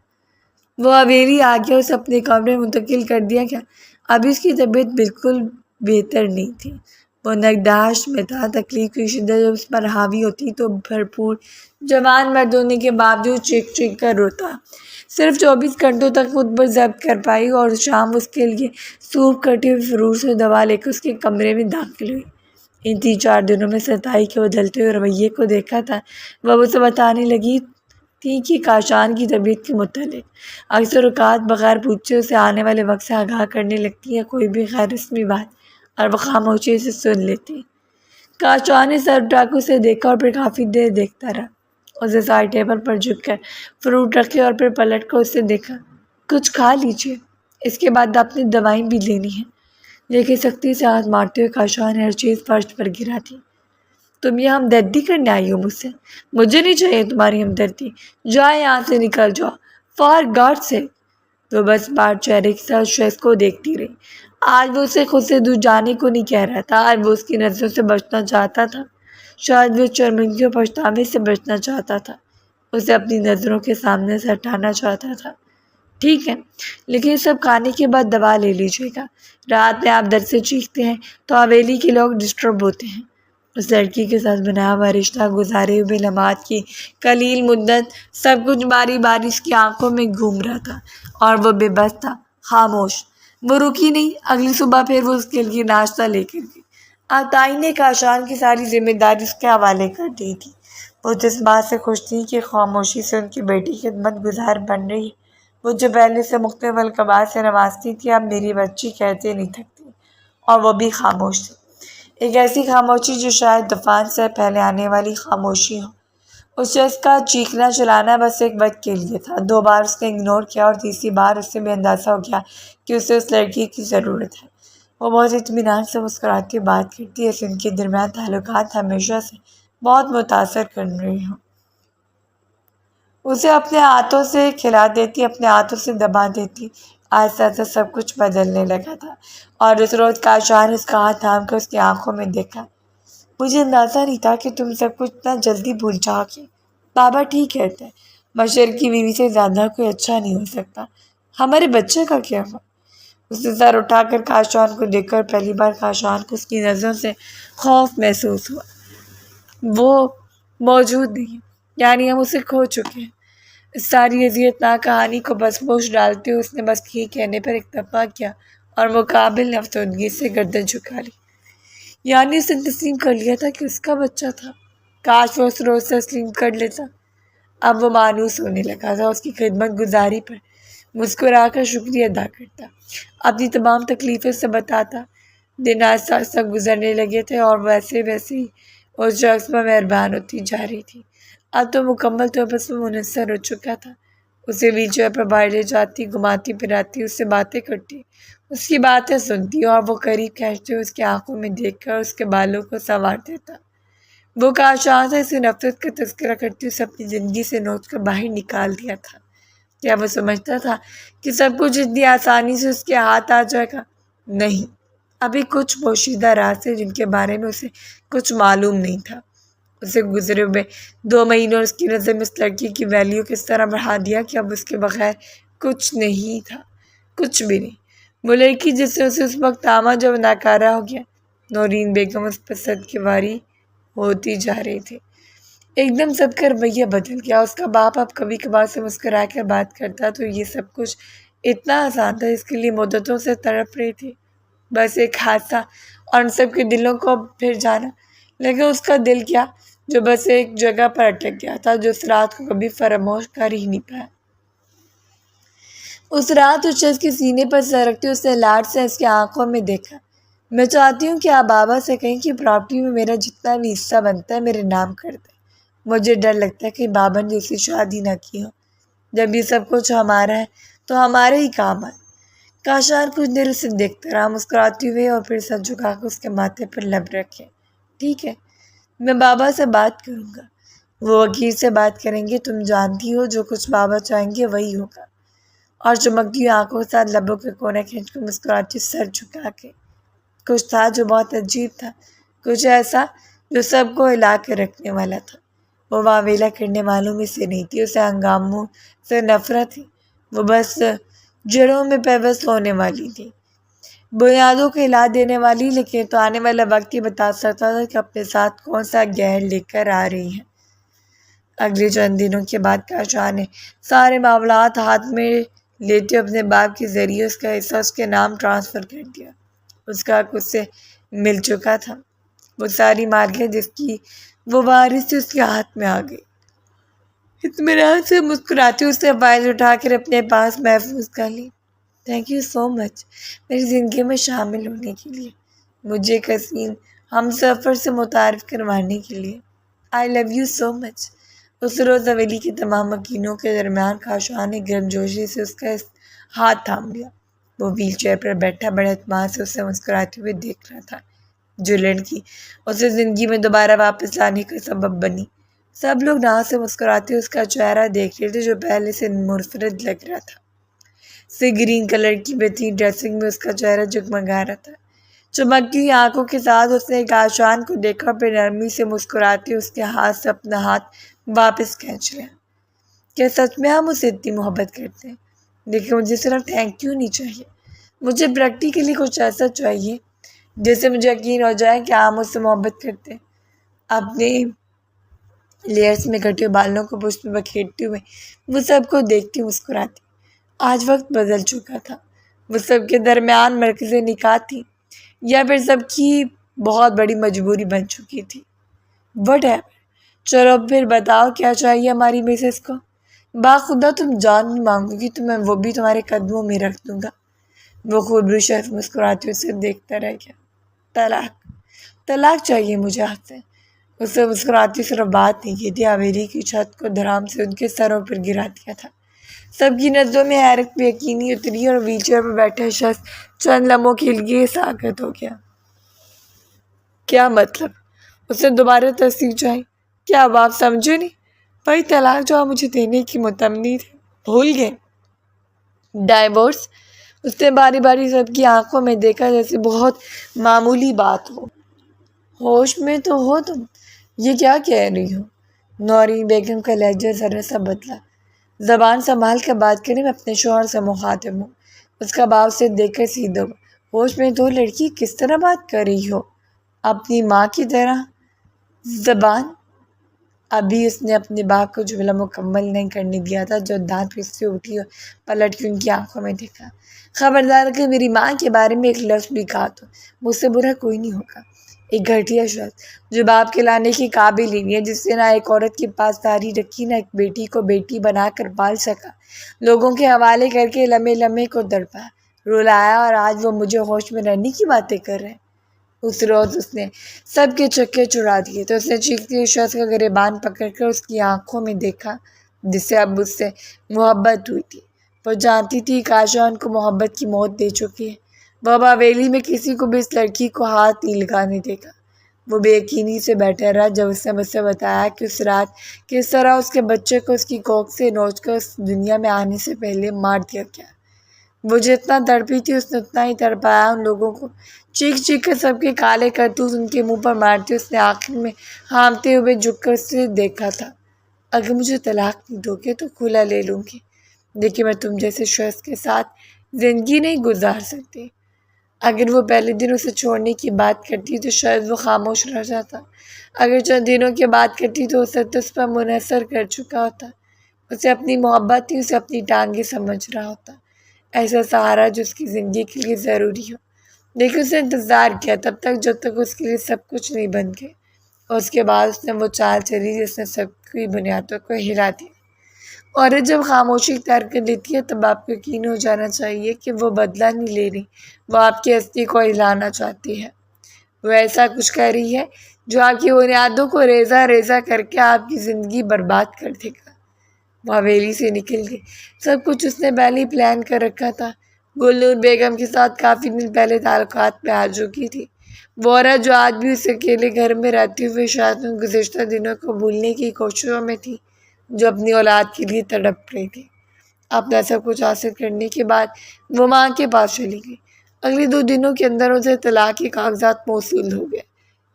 وہ حویلی آ گیا، اسے اپنے کمرے منتقل کر دیا گیا۔ ابھی اس کی طبیعت بالکل بہتر نہیں تھی۔ وہ نگہداشت میں تھا۔ تکلیف کی شدت جب اس پر حاوی ہوتی تو بھرپور جوان مرد ہونے کے باوجود چیخ چیخ کر روتا۔ صرف 24 گھنٹوں تک خود پر ضبط کر پائی اور شام اس کے لیے سوپ کٹی ہوئی فروٹ سے دوا لے کر اس کے کمرے میں داخل ہوئی۔ ان 3-4 دنوں میں ستائی کے بدلتے ہوئے رویے کو دیکھا تھا۔ وہ اسے بتانے لگی تھی کہ کاشان کی طبیعت کے متعلق اکثر اوقات بغیر پوچھے اسے آنے والے وقت سے آگاہ کرنے لگتی ہے کوئی بھی غیر رسمی بات، اور وہ خاموشی سے سن لیتی۔ کاشان نے سر اٹھا کر اسے دیکھا اور پھر کافی دیر دیکھتا رہا۔ اسے سائڈ ٹیبل پر جھک کر فروٹ رکھے اور پھر پلٹ کر اسے دیکھا۔ کچھ کھا لیجیے، اس کے بعد آپ نے دوائیں بھی لینی ہیں۔ لیکن سختی سے ہاتھ مارتے ہوئے کاشان نے ہر چیز فرش پر گرا دی۔ تم یہ ہمدردی کرنے آئی ہو مجھ سے؟ مجھے نہیں چاہیے تمہاری ہمدردی، جاؤ یہاں سے، نکل جاؤ، فار گاڈ سیک۔ وہ بس بار چہرے کے ساتھ شخص کو دیکھتی رہی۔ آج وہ اسے خود سے دور جانے کو نہیں کہہ رہا تھا، آج وہ اس کی نظروں سے بچنا چاہتا تھا۔ شاید وہ شرمندگی اور پچھتاوے سے بچنا چاہتا تھا، اسے اپنی نظروں کے سامنے سے ہٹانا چاہتا تھا۔ ٹھیک ہے، لیکن یہ سب کھانے کے بعد دوا لے لیجیے گا۔ رات میں آپ درد سے چیختے ہیں تو حویلی کے لوگ ڈسٹرب ہوتے ہیں۔ اس لڑکی کے ساتھ بنایا ہوا رشتہ، گزارے ہوئے لمحات کی قلیل مدت، سب کچھ باری باری اس کی آنکھوں میں گھوم رہا تھا اور وہ بے بس تھا، خاموش۔ وہ رکی نہیں۔ اگلی صبح پھر وہ اس کے لیے ناشتہ لے کر گئی۔ عطائی نے کاشان کی ساری ذمہ داری اس کے حوالے کر دی تھی۔ وہ جس بات سے خوش تھی کہ خاموشی سے ان کی بیٹی خدمت گزار بن رہی ہے۔ وہ جو پہلے سے مختلف القابات سے نوازتی تھی اب میری بچی کہتے نہیں تھکتی، اور وہ بھی خاموش تھی۔ ایک ایسی خاموشی جو شاید طوفان سے پہلے آنے والی خاموشی ہو۔ اس شخص کا چیخنا چلانا بس ایک وقت کے لیے تھا۔ 2 بار اس نے اگنور کیا اور تیسری بار اس سے بھی اندازہ ہو گیا کہ اسے اس لڑکی کی ضرورت ہے۔ وہ بہت اطمینان سے مسکراتی ہوئی بات کرتی جیسے ان کے درمیان تعلقات ہمیشہ سے بہت متاثر کر رہے ہوں۔ اسے اپنے ہاتھوں سے کھلا دیتی، اپنے ہاتھوں سے دبا دیتی۔ آہستہ آہستہ سب کچھ بدلنے لگا تھا، اور اس روز کاشان نے اس کا ہاتھ تھام کر اس کی آنکھوں میں دیکھا۔ مجھے اندازہ نہیں تھا کہ تم سب کچھ اتنا جلدی بھول جاؤ گے۔ بابا ٹھیک کہتے ہیں، مشر کی بیوی سے زیادہ کوئی اچھا نہیں ہو سکتا۔ ہمارے بچے کا کیا ہوا؟ اس نے سر اٹھا کر کاشان کو دیکھا اور پہلی بار کاشان کو اس کی نظروں سے خوف محسوس ہوا۔ وہ موجود نہیں، یعنی ہم اسے کھو چکے ہیں۔ اس ساری اذیت ناک کہانی کو بس بوش ڈالتے ہوئے اس نے بس ٹھیک کہنے پر اکتفا کیا اور مقابل افسردگی سے گردن جھکا لی۔ یعنی اس نے تسلیم کر لیا تھا کہ اس کا بچہ تھا۔ کاش وہ اس روز سے تسلیم کر لیتا۔ اب وہ مانوس ہونے لگا تھا، اس کی خدمت گزاری پر مسکرا کر شکریہ ادا کرتا، اپنی تمام تکلیفیں سے بتاتا۔ دن آہستہ آہستہ گزرنے لگے تھے اور ویسے ویسے ہی اس شخص پر مہربان ہوتی جا رہی تھی۔ اب تو مکمل طور پر اس میں منحصر ہو چکا تھا۔ اسے ویل چیئر پر باہر لے جاتی، گھماتی پھراتی، اس سے باتیں کرتی، اس کی باتیں سنتی اور وہ قریب کھینچتے اس کی آنکھوں میں دیکھ کر اس کے بالوں کو سنوار دیتا۔ وہ کاشان سے اسے نفرت کا تذکرہ کرتی اسے اپنی زندگی سے نوچ کر باہر نکال دیا تھا۔ کیا وہ سمجھتا تھا کہ سب کچھ اتنی آسانی سے اس کے ہاتھ آ جائے گا؟ نہیں، ابھی کچھ پوشیدہ راز تھے جن کے بارے میں اسے کچھ معلوم نہیں تھا۔ اسے گزرے ہوئے 2 مہینوں اس کی نظر میں اس لڑکی کی ویلیو کس طرح بڑھا دیا کہ اب اس کے بغیر کچھ نہیں تھا، کچھ بھی نہیں۔ وہ لڑکی جس سے اسے اس وقت تاما جب ناکارہ ہو گیا، نورین بیگم اس پر صدقے ہوتی جا رہی تھی۔ ایک دم سب کا رویہ بدل گیا۔ اس کا باپ اب کبھی کبھار سے مسکرا کر بات کرتا تو یہ سب کچھ اتنا آسان تھا، اس کے لیے مدتوں سے تڑپ رہی تھی۔ بس ایک حادثہ اور ان سب کے دلوں کو پھر جانا، لیکن اس کا دل کیا جو بس ایک جگہ پر اٹک گیا تھا، جو اس رات کو کبھی فراموش کر ہی نہیں پایا۔ اس رات اس شخص کے سینے پر سر رکھتے اس نے لاڈ سے اس کی آنکھوں میں دیکھا۔ میں چاہتی ہوں کہ آپ بابا سے کہیں کہ پراپرٹی میں میرا جتنا بھی حصہ بنتا ہے میرے نام کر دیں۔ مجھے ڈر لگتا ہے کہ بابا نے دوسری شادی نہ کی ہو۔ جب یہ سب کچھ ہمارا ہے تو ہمارے ہی کام آئے۔ کاشان کچھ دیر اسے دیکھتا رہا، مسکراتی ہوئے، اور پھر سر جھکا کر اس کے ماتھے پر لب رکھے۔ ٹھیک ہے، میں بابا سے بات کروں گا، وہ وکیل سے بات کریں گے، تم جانتی ہو جو کچھ بابا چاہیں گے وہی ہوگا۔ اور چمکتی ہوئی آنکھوں کے ساتھ لبوں کے کونے کھینچ کر مسکراتی سر جھکا کے۔ کچھ تھا جو بہت عجیب تھا، کچھ ایسا جو سب کو ہلا کے رکھنے والا تھا۔ وہ واویلا کرنے والوں میں سے نہیں تھی، اسے ہنگاموں سے نفرت تھی، وہ بس جڑوں میں پیوست ہونے والی تھی، بنیادوں کو ہلا دینے والی، لیکن تو آنے والا وقت ہی بتا سکتا تھا کہ اپنے ساتھ کون سا گہر لے کر آ رہی ہیں۔ اگلے چند دنوں کے بعد کاشان نے سارے معاملات ہاتھ میں لیتے اپنے باپ کے ذریعے اس کا حصہ اس کے نام ٹرانسفر کر دیا۔ اس کا حق اس سے مل چکا تھا، وہ ساری مالکیت جس کی وہ وارث تھی اس کے ہاتھ میں آ گئی۔ اطمینان سے مسکراتی اس نے فائل اٹھا کر اپنے پاس محفوظ کر لی۔ تھینک یو سو مچ میری زندگی میں شامل ہونے کے لیے، مجھے ایک حسین ہم سفر سے متعارف کروانے کے لیے۔ آئی لو یو سو مچ۔ اس روز حویلی کے تمام مکینوں کے درمیان کاشان نے گرمجوشی سے اس کا ہاتھ تھام لیا۔ وہ ویل چیئر پر بیٹھا بڑے اعتماد سے اسے مسکراتے ہوئے دیکھ رہا تھا، جو لڑکی اسے زندگی میں دوبارہ واپس لانے کا سبب بنی۔ سب لوگ ناز سے مسکراتے اس کا چہرہ دیکھ رہے تھے جو پہلے سے منفرد لگ رہا تھا۔ سی گرین کلر کی بہترین ڈریسنگ میں اس کا چہرہ جگمگا رہا تھا۔ چمکتی ہوئی آنکھوں کے ساتھ اس نے کاشان کو دیکھا، پھر نرمی سے مسکراتے اس کے ہاتھ سے اپنا ہاتھ واپس کھینچ لیا۔ کیا سچ میں ہم اسے اتنی محبت کرتے ہیں؟ لیکن مجھے صرف تھینک یو نہیں چاہیے، مجھے پریکٹیکلی کچھ ایسا چاہیے جس سے مجھے یقین ہو جائے کہ ہم اس سے محبت کرتے ہیں۔ اپنے لیئرز میں کٹے بالوں کو پشت میں بکھیرتے ہوئے وہ سب کو دیکھتی مسکراتی۔ آج وقت بدل چکا تھا، وہ سب کے درمیان مرکز نکاح تھی، یا پھر سب کی بہت بڑی مجبوری بن چکی تھی۔ وٹ ایور، چلو پھر بتاؤ کیا چاہیے ہماری مسز کو؟ باخدا تم جان بھی مانگو گی تو میں وہ بھی تمہارے قدموں میں رکھ دوں گا۔ وہ خوبرو شخص مسکراتے اسے دیکھتا رہ گیا۔ طلاق، طلاق چاہیے مجھے آپ سے۔ اسے مسکراتی صرف بات نہیں کی تھی، حویلی کی چھت کو دھڑام سے ان کے سروں پر گرا دیا تھا۔ سب کی نظروں میں حیرت بے یقینی اتری اور ویل چیئر پر بیٹھا شخص چند لمحوں کے لیے ساکت ہو گیا۔ کیا مطلب؟ اسے دوبارہ تصدیق چاہیے؟ کیا اب آپ سمجھے نہیں؟ وہی طلاق جو آپ مجھے دینے کی متمنی تھے، بھول گئے؟ ڈائیورس؟ اس نے باری باری سب کی آنکھوں میں دیکھا جیسے بہت معمولی بات ہو۔ ہوش میں تو ہو تم؟ یہ کیا کہہ رہی ہو؟ نورین بیگم کا لہجہ ذرا سا بدلا۔ زبان سنبھال کر بات کریں، میں اپنے شوہر سے مخاطب ہوں۔ اس کا باپ سے دیکھ کر سیدھا ہوا۔ ہوش میں تو لڑکی، کس طرح بات کر رہی ہو؟ اپنی ماں کی طرح؟ زبان؟ ابھی اس نے اپنے باپ کو جملہ مکمل نہیں کرنے دیا تھا جب دانت پیستے اٹھی اور پلٹ کے ان کی آنکھوں میں دیکھا۔ خبردار کہ میری ماں کے بارے میں ایک لفظ بھی کہا تو مجھ سے برا کوئی نہیں ہوگا۔ ایک گھٹیا شخص جو باپ کے لانے کی قابل ہی نہیں ہے، جس سے نہ ایک عورت کی پاس داری رکھی، نہ ایک بیٹی کو بیٹی بنا کر پال سکا، لوگوں کے حوالے کر کے لمحے لمحے کو تڑپا رلایا، اور آج وہ مجھے ہوش میں رہنے کی باتیں کر رہے ہیں۔ اس روز اس نے سب کے چکے چڑا دیے تو اس نے چیختی ہوئی شخص کا گریبان پکڑ کر اس کی آنکھوں میں دیکھا، جس سے اب اس سے محبت ہوئی تھی۔ وہ جانتی تھی کاشان کو محبت کی موت دے چکی ہے، وہ اب حویلی میں کسی کو بھی اس لڑکی کو ہاتھ نہیں لگانے دے گا۔ وہ بے یقینی سے بیٹھا رہا جب اس نے مجھ سے بتایا کہ اس رات کس طرح اس کے بچے کو اس کی کوکھ سے نوچ کر اس دنیا میں آنے سے پہلے مار دیا گیا۔ وہ جتنا تڑپی تھی اس نے اتنا ہی تڑپایا ان لوگوں کو، چیخ چیخ کر سب کے کالے کرتوت ان کے منہ پر مارتی اس نے آخر میں ہامتے ہوئے جھک کر اسے دیکھا تھا۔ اگر مجھے طلاق نہیں دو گے تو کھلا لے لوں گی، لیکن میں تم جیسے شخص کے ساتھ زندگی نہیں گزار سکتی۔ اگر وہ پہلے دن اسے چھوڑنے کی بات کرتی تو شاید وہ خاموش رہ جاتا، اگر چند دنوں کی بات کرتی تو اسے اس پر منحصر کر چکا ہوتا، اسے اپنی محبت ہی اسے اپنی ٹانگیں سمجھ رہا ہوتا، ایسا سہارا جو اس کی زندگی کے لیے ضروری ہو۔ لیکن اس نے انتظار کیا تب تک جب تک اس کے لیے سب کچھ نہیں بن گئے، اور اس کے بعد اس نے وہ چال چلی جس نے سب کی بنیادوں کو ہلا دیا۔ عورت جب خاموشی اختیار کر لیتی ہے تب آپ کو یقین ہو جانا چاہیے کہ وہ بدلہ نہیں لے رہی، وہ آپ کی ہستی کو ہلانا چاہتی ہے، وہ ایسا کچھ کر رہی ہے جو آپ کی بنیادوں کو ریزہ ریزہ کر کے آپ کی زندگی برباد کر دے گا۔ وہ حویلی سے نکل گئی، سب کچھ اس نے پہلے ہی پلان کر رکھا تھا۔ گلنور بیگم کے ساتھ کافی دن پہلے تعلقات میں آ چکی تھی، وہ عورت جو آج بھی اس اکیلے گھر میں رہتے ہوئے شاید ان گزشتہ دنوں کو بھولنے کی کوششوں میں تھی جو اپنی اولاد کے لیے تڑپ رہی تھی۔ اپنا سب کچھ حاصل کرنے کے بعد وہ ماں کے پاس چلی گئی۔ اگلے 2 دنوں کے اندر اسے طلاق کے کاغذات موصول ہو گئے۔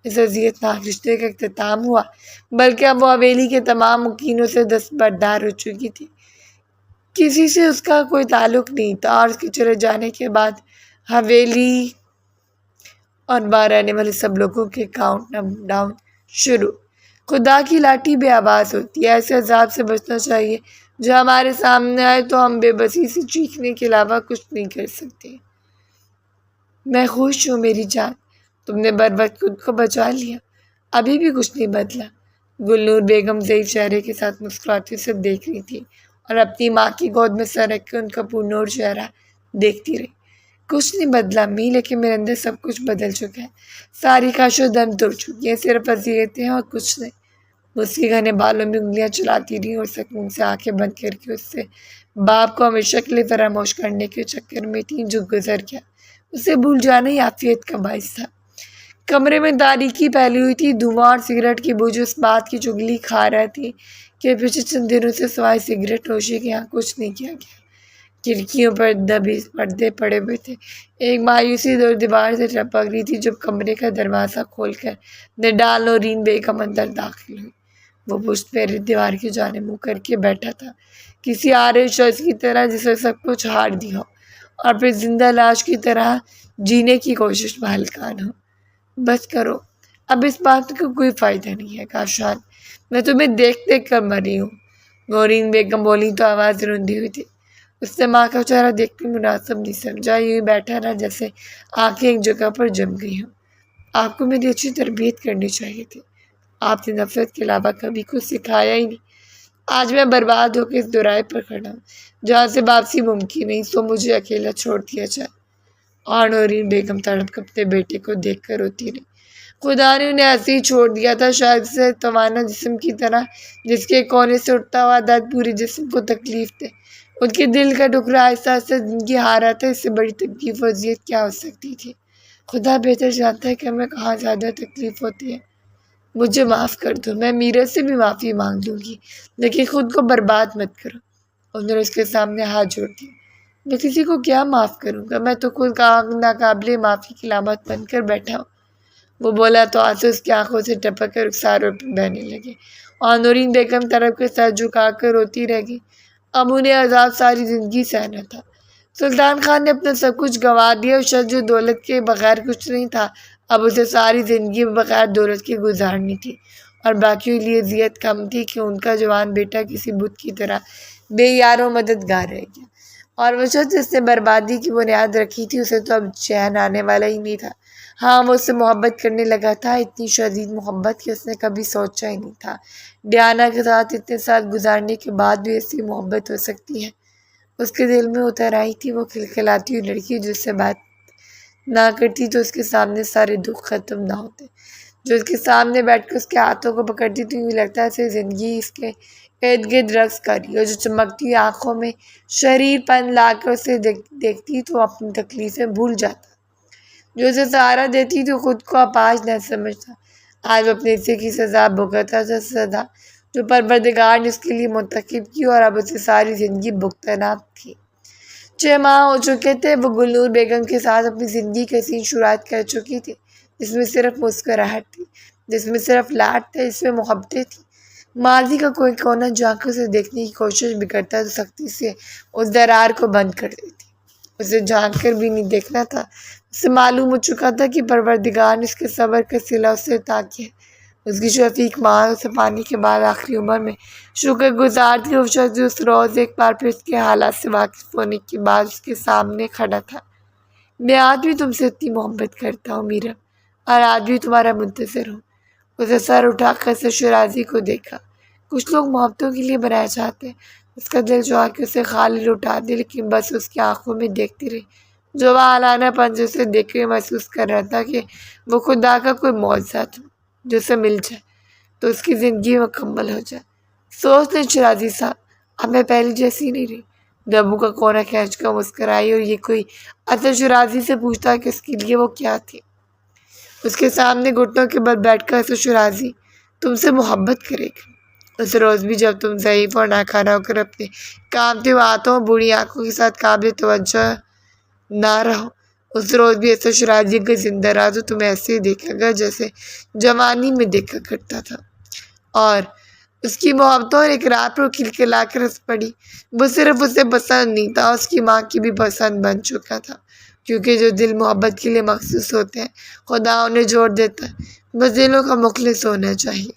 اس اذیت ناک رشتے کا اختتام ہوا، بلکہ اب وہ حویلی کے تمام مکینوں سے دستبردار ہو چکی تھی۔ کسی سے اس کا کوئی تعلق نہیں تھا، اور اس کے چلے جانے کے بعد حویلی اور باہر رہنے والے سب لوگوں کے کاؤنٹ ڈاؤن شروع۔ خدا کی لاٹھی بے آواز ہوتی ہے، ایسے عذاب سے بچنا چاہیے جو ہمارے سامنے آئے تو ہم بے بسی سے چیخنے کے علاوہ کچھ نہیں کر سکتے۔ میں خوش ہوں میری جان، تم نے بر وقت خود کو بچا لیا، ابھی بھی کچھ نہیں بدلا۔ گلنور بیگم ضعیف چہرے کے ساتھ مسکراتی اسے دیکھ رہی تھی اور اپنی ماں کی گود میں سر رکھ کے ان کا پرنور چہرہ دیکھتی رہی۔ کچھ نہیں بدلا امی، لیکن میرے اندر سب کچھ بدل چکا ہے، ساری خواہشیں دم توڑ چکی ہیں، صرف اذیتیں ہیں اور کچھ نہیں۔ وہ اس کے گھنے بالوں میں انگلیاں چلاتی رہی اور سکون سے آنکھیں بند کر کے اس سے باپ کو ہمیشہ کے لیے فراموش کرنے کے چکر میں تھی جو گزر گیا۔ اسے بھول جانا ہی عافیت کا باعث تھا۔ کمرے میں تاریکی پھیلی ہوئی تھی، دھواں اور سگریٹ کی بو جو اس بات کی چگلی کھا رہی تھی کہ پچھلے چند دنوں سے سوائے سگریٹ نوشی کے یہاں کچھ نہیں کیا گیا۔ کھڑکیوں پر دبی پردے پڑے ہوئے تھے، ایک مایوسی دور دیوار سے ٹپک رہی تھی جب کمرے کا دروازہ کھول کر نڈال نورین بیگم اندر داخل ہوئی۔ وہ پشت پھیرے دیوار کی جانب منہ کر کے بیٹھا تھا، کسی عارض شخص کی طرح جسے سب کچھ ہار دیا ہو اور پھر زندہ لاش کی طرح جینے کی کوشش میں ہلکان ہو۔ بس کرو، اب اس بات کا کوئی فائدہ نہیں ہے کاشان، میں تمہیں دیکھ دیکھ کر مری ہوں۔ نورین بیگم بولی تو آواز روندی ہوئی تھی۔ اس نے ماں کا چہرہ دیکھ کر مناسب نہیں سمجھا، یوں بیٹھا رہا جیسے آنکھیں ایک جگہ پر جم گئی ہوں۔ آپ کو میری اچھی تربیت کرنی چاہیے تھی، آپ نے نفرت کے علاوہ کبھی کچھ سکھایا ہی نہیں۔ آج میں برباد ہو کے اس دوراہے پر کھڑا ہوں جہاں سے واپسی ممکن نہیں، سو مجھے اکیلا چھوڑ دیا جائے۔ اور نورین بیگم تڑپ کر اپنے بیٹے کو دیکھ کر روتی رہی۔ خدا نے انہیں ایسے ہی چھوڑ دیا تھا، شاید اسے توانا جسم کی طرح جس کے کونے سے اٹھتا ہوا درد پورے جسم کو تکلیف دے۔ ان کے دل کا ٹکڑا آہستہ آہستہ زندگی ہار رہا تھا، اس سے بڑی تکلیف و اذیت کیا ہو سکتی تھی؟ خدا بہتر جانتا ہے کہ ہمیں کہاں زیادہ تکلیف ہوتی ہے۔ مجھے معاف کر دو، میں میرا سے بھی معافی مانگ لوں گی، لیکن خود کو برباد مت کرو۔ انہوں نے اس کے سامنے ہاتھ جوڑ دیے۔ میں کسی کو کیا معاف کروں گا، میں تو خود ناقابل معافی کی علامت بن کر بیٹھا ہوں۔ وہ بولا تو آنسو اس کی آنکھوں سے ٹپک کر رخساروں پہ بہنے لگے اور نورین بیگم طرف کے ساتھ جھکا کر روتی رہ گئی۔ اب انہیں عذاب ساری زندگی سہنا تھا۔ سلطان خان نے اپنا سب کچھ گنوا دیا، اس شخص جو دولت کے بغیر کچھ نہیں تھا، اب اسے ساری زندگی بغیر دولت کے گزارنی تھی، اور باقیوں کے لیے اذیت کم تھی کہ ان کا جوان بیٹا کسی بت کی طرح بے یار و مددگار رہ گیا، اور وہ شخص جس نے بربادی کی بنیاد رکھی تھی اسے تو اب چین آنے والا ہی نہیں تھا۔ ہاں، وہ اس سے محبت کرنے لگا تھا، اتنی شدید محبت کہ اس نے کبھی سوچا ہی نہیں تھا ڈیانا کے ساتھ اتنے سال گزارنے کے بعد بھی ایسی محبت ہو سکتی ہے۔ اس کے دل میں اتر آئی تھی وہ کھلکھلاتی ہوئی لڑکی جو اس سے بات نہ کرتی تو اس کے سامنے سارے دکھ ختم نہ ہوتے، جو اس کے سامنے بیٹھ کر اس کے ہاتھوں کو پکڑتی تو یوں لگتا ہے جیسے زندگی اس کے ارد گرد رقص کر رہی، اور جو چمکتی ہوئی آنکھوں میں شریر پن لا کر اسے دیکھتی تو اپنی تکلیفیں بھول جاتا، جو اسے سہارا دیتی تو خود کو اپاہج نہ سمجھتا۔ آج وہ اپنے حصے کی سزا بھگتتا تھا، سزا جو پروردگار نے اس کے لیے منتخب کی اور اب اسے ساری زندگی بھگتنا تھی۔ 6 ماہ ہو چکے تھے، وہ گلنور بیگم کے ساتھ اپنی زندگی کی حسین شروعات کر چکی تھی، جس میں صرف مسکراہٹ تھی، جس میں صرف لاڈ تھا، جس میں محبتیں تھیں۔ ماضی کا کوئی کونا جو آنکھوں سے دیکھنے کی کوشش بھی کرتا تو سختی سے اس درار کو بند کر دیتی۔ اسے جھانک کر بھی نہیں دیکھنا تھا، اسے معلوم ہو چکا تھا کہ پروردگار نے اس کے صبر کا صلہ اسے عطا کیا۔ اس کی شفیق ماں اسے پانے کے بعد آخری عمر میں شکر گزار تھی، وہ شخص جو اس روز ایک بار پھر اس کے حالات سے واقف ہونے کے بعد اس کے سامنے کھڑا تھا۔ میں آج بھی تم سے اتنی محبت کرتا ہوں میرا، اور آج بھی تمہارا منتظر ہوں۔ اسے سر اٹھا کر سے شیرازی کو دیکھا۔ کچھ لوگ محبتوں کے لیے بنائے جاتے ہیں، اس کا دل چاہا کہ اسے خالی لٹا دے، لیکن بس اس کی آنکھوں میں دیکھتی رہی جو وہ آلانہ پن سے اسے دیکھ کے محسوس کر رہا تھا کہ وہ خدا کا کوئی معجزہ تھا جو اسے مل جائے تو اس کی زندگی مکمل ہو جائے۔ سوچ لیں شیرازی صاحب، اب میں پہلی جیسی نہیں رہی۔ دبو کا کونا کھینچ کر مسکرائی، اور یہ کوئی اصل شیرازی سے پوچھتا کہ اس کے لیے وہ کیا تھی۔ اس کے سامنے گھٹنوں کے بل بیٹھ کر اصل شیرازی تم سے محبت کرے گا، اس روز بھی جب تم ضعیف اور ناکارہ ہو کر اپنے کامتے ہوئے ہاتھوں اور بوڑھی آنکھوں کے ساتھ قابل توجہ نہ رہو، اس روز بھی ایسا شرازی کا زندہ رہا تو تمہیں ایسے ہی دیکھا گا جیسے جوانی میں دیکھا کرتا تھا۔ اور اس کی محبتوں اور اقرار پر کھلکھلا کر ہنس پڑی۔ وہ صرف اسے پسند نہیں تھا، اس کی ماں کی بھی پسند بن چکا تھا، کیونکہ جو دل محبت کے لیے مخصوص ہوتے ہیں خدا انہیں جوڑ دیتا ہے، بس دلوں کا مخلص ہونا چاہیے۔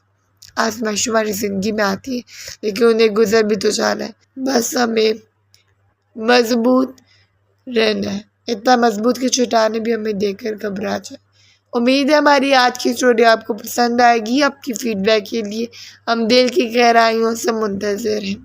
آزمائش ہماری زندگی میں آتی ہے لیکن انہیں گزر بھی تو جانا ہے، بس ہمیں مضبوط رہنا ہے، اتنا مضبوط کہ چٹانیں بھی ہمیں دیکھ کر گھبرا جائے۔ امید ہے ہماری آج کی اسٹوری آپ کو پسند آئے گی۔ آپ کی فیڈ بیک کے لیے ہم دل کی گہرائیوں سے منتظر ہیں۔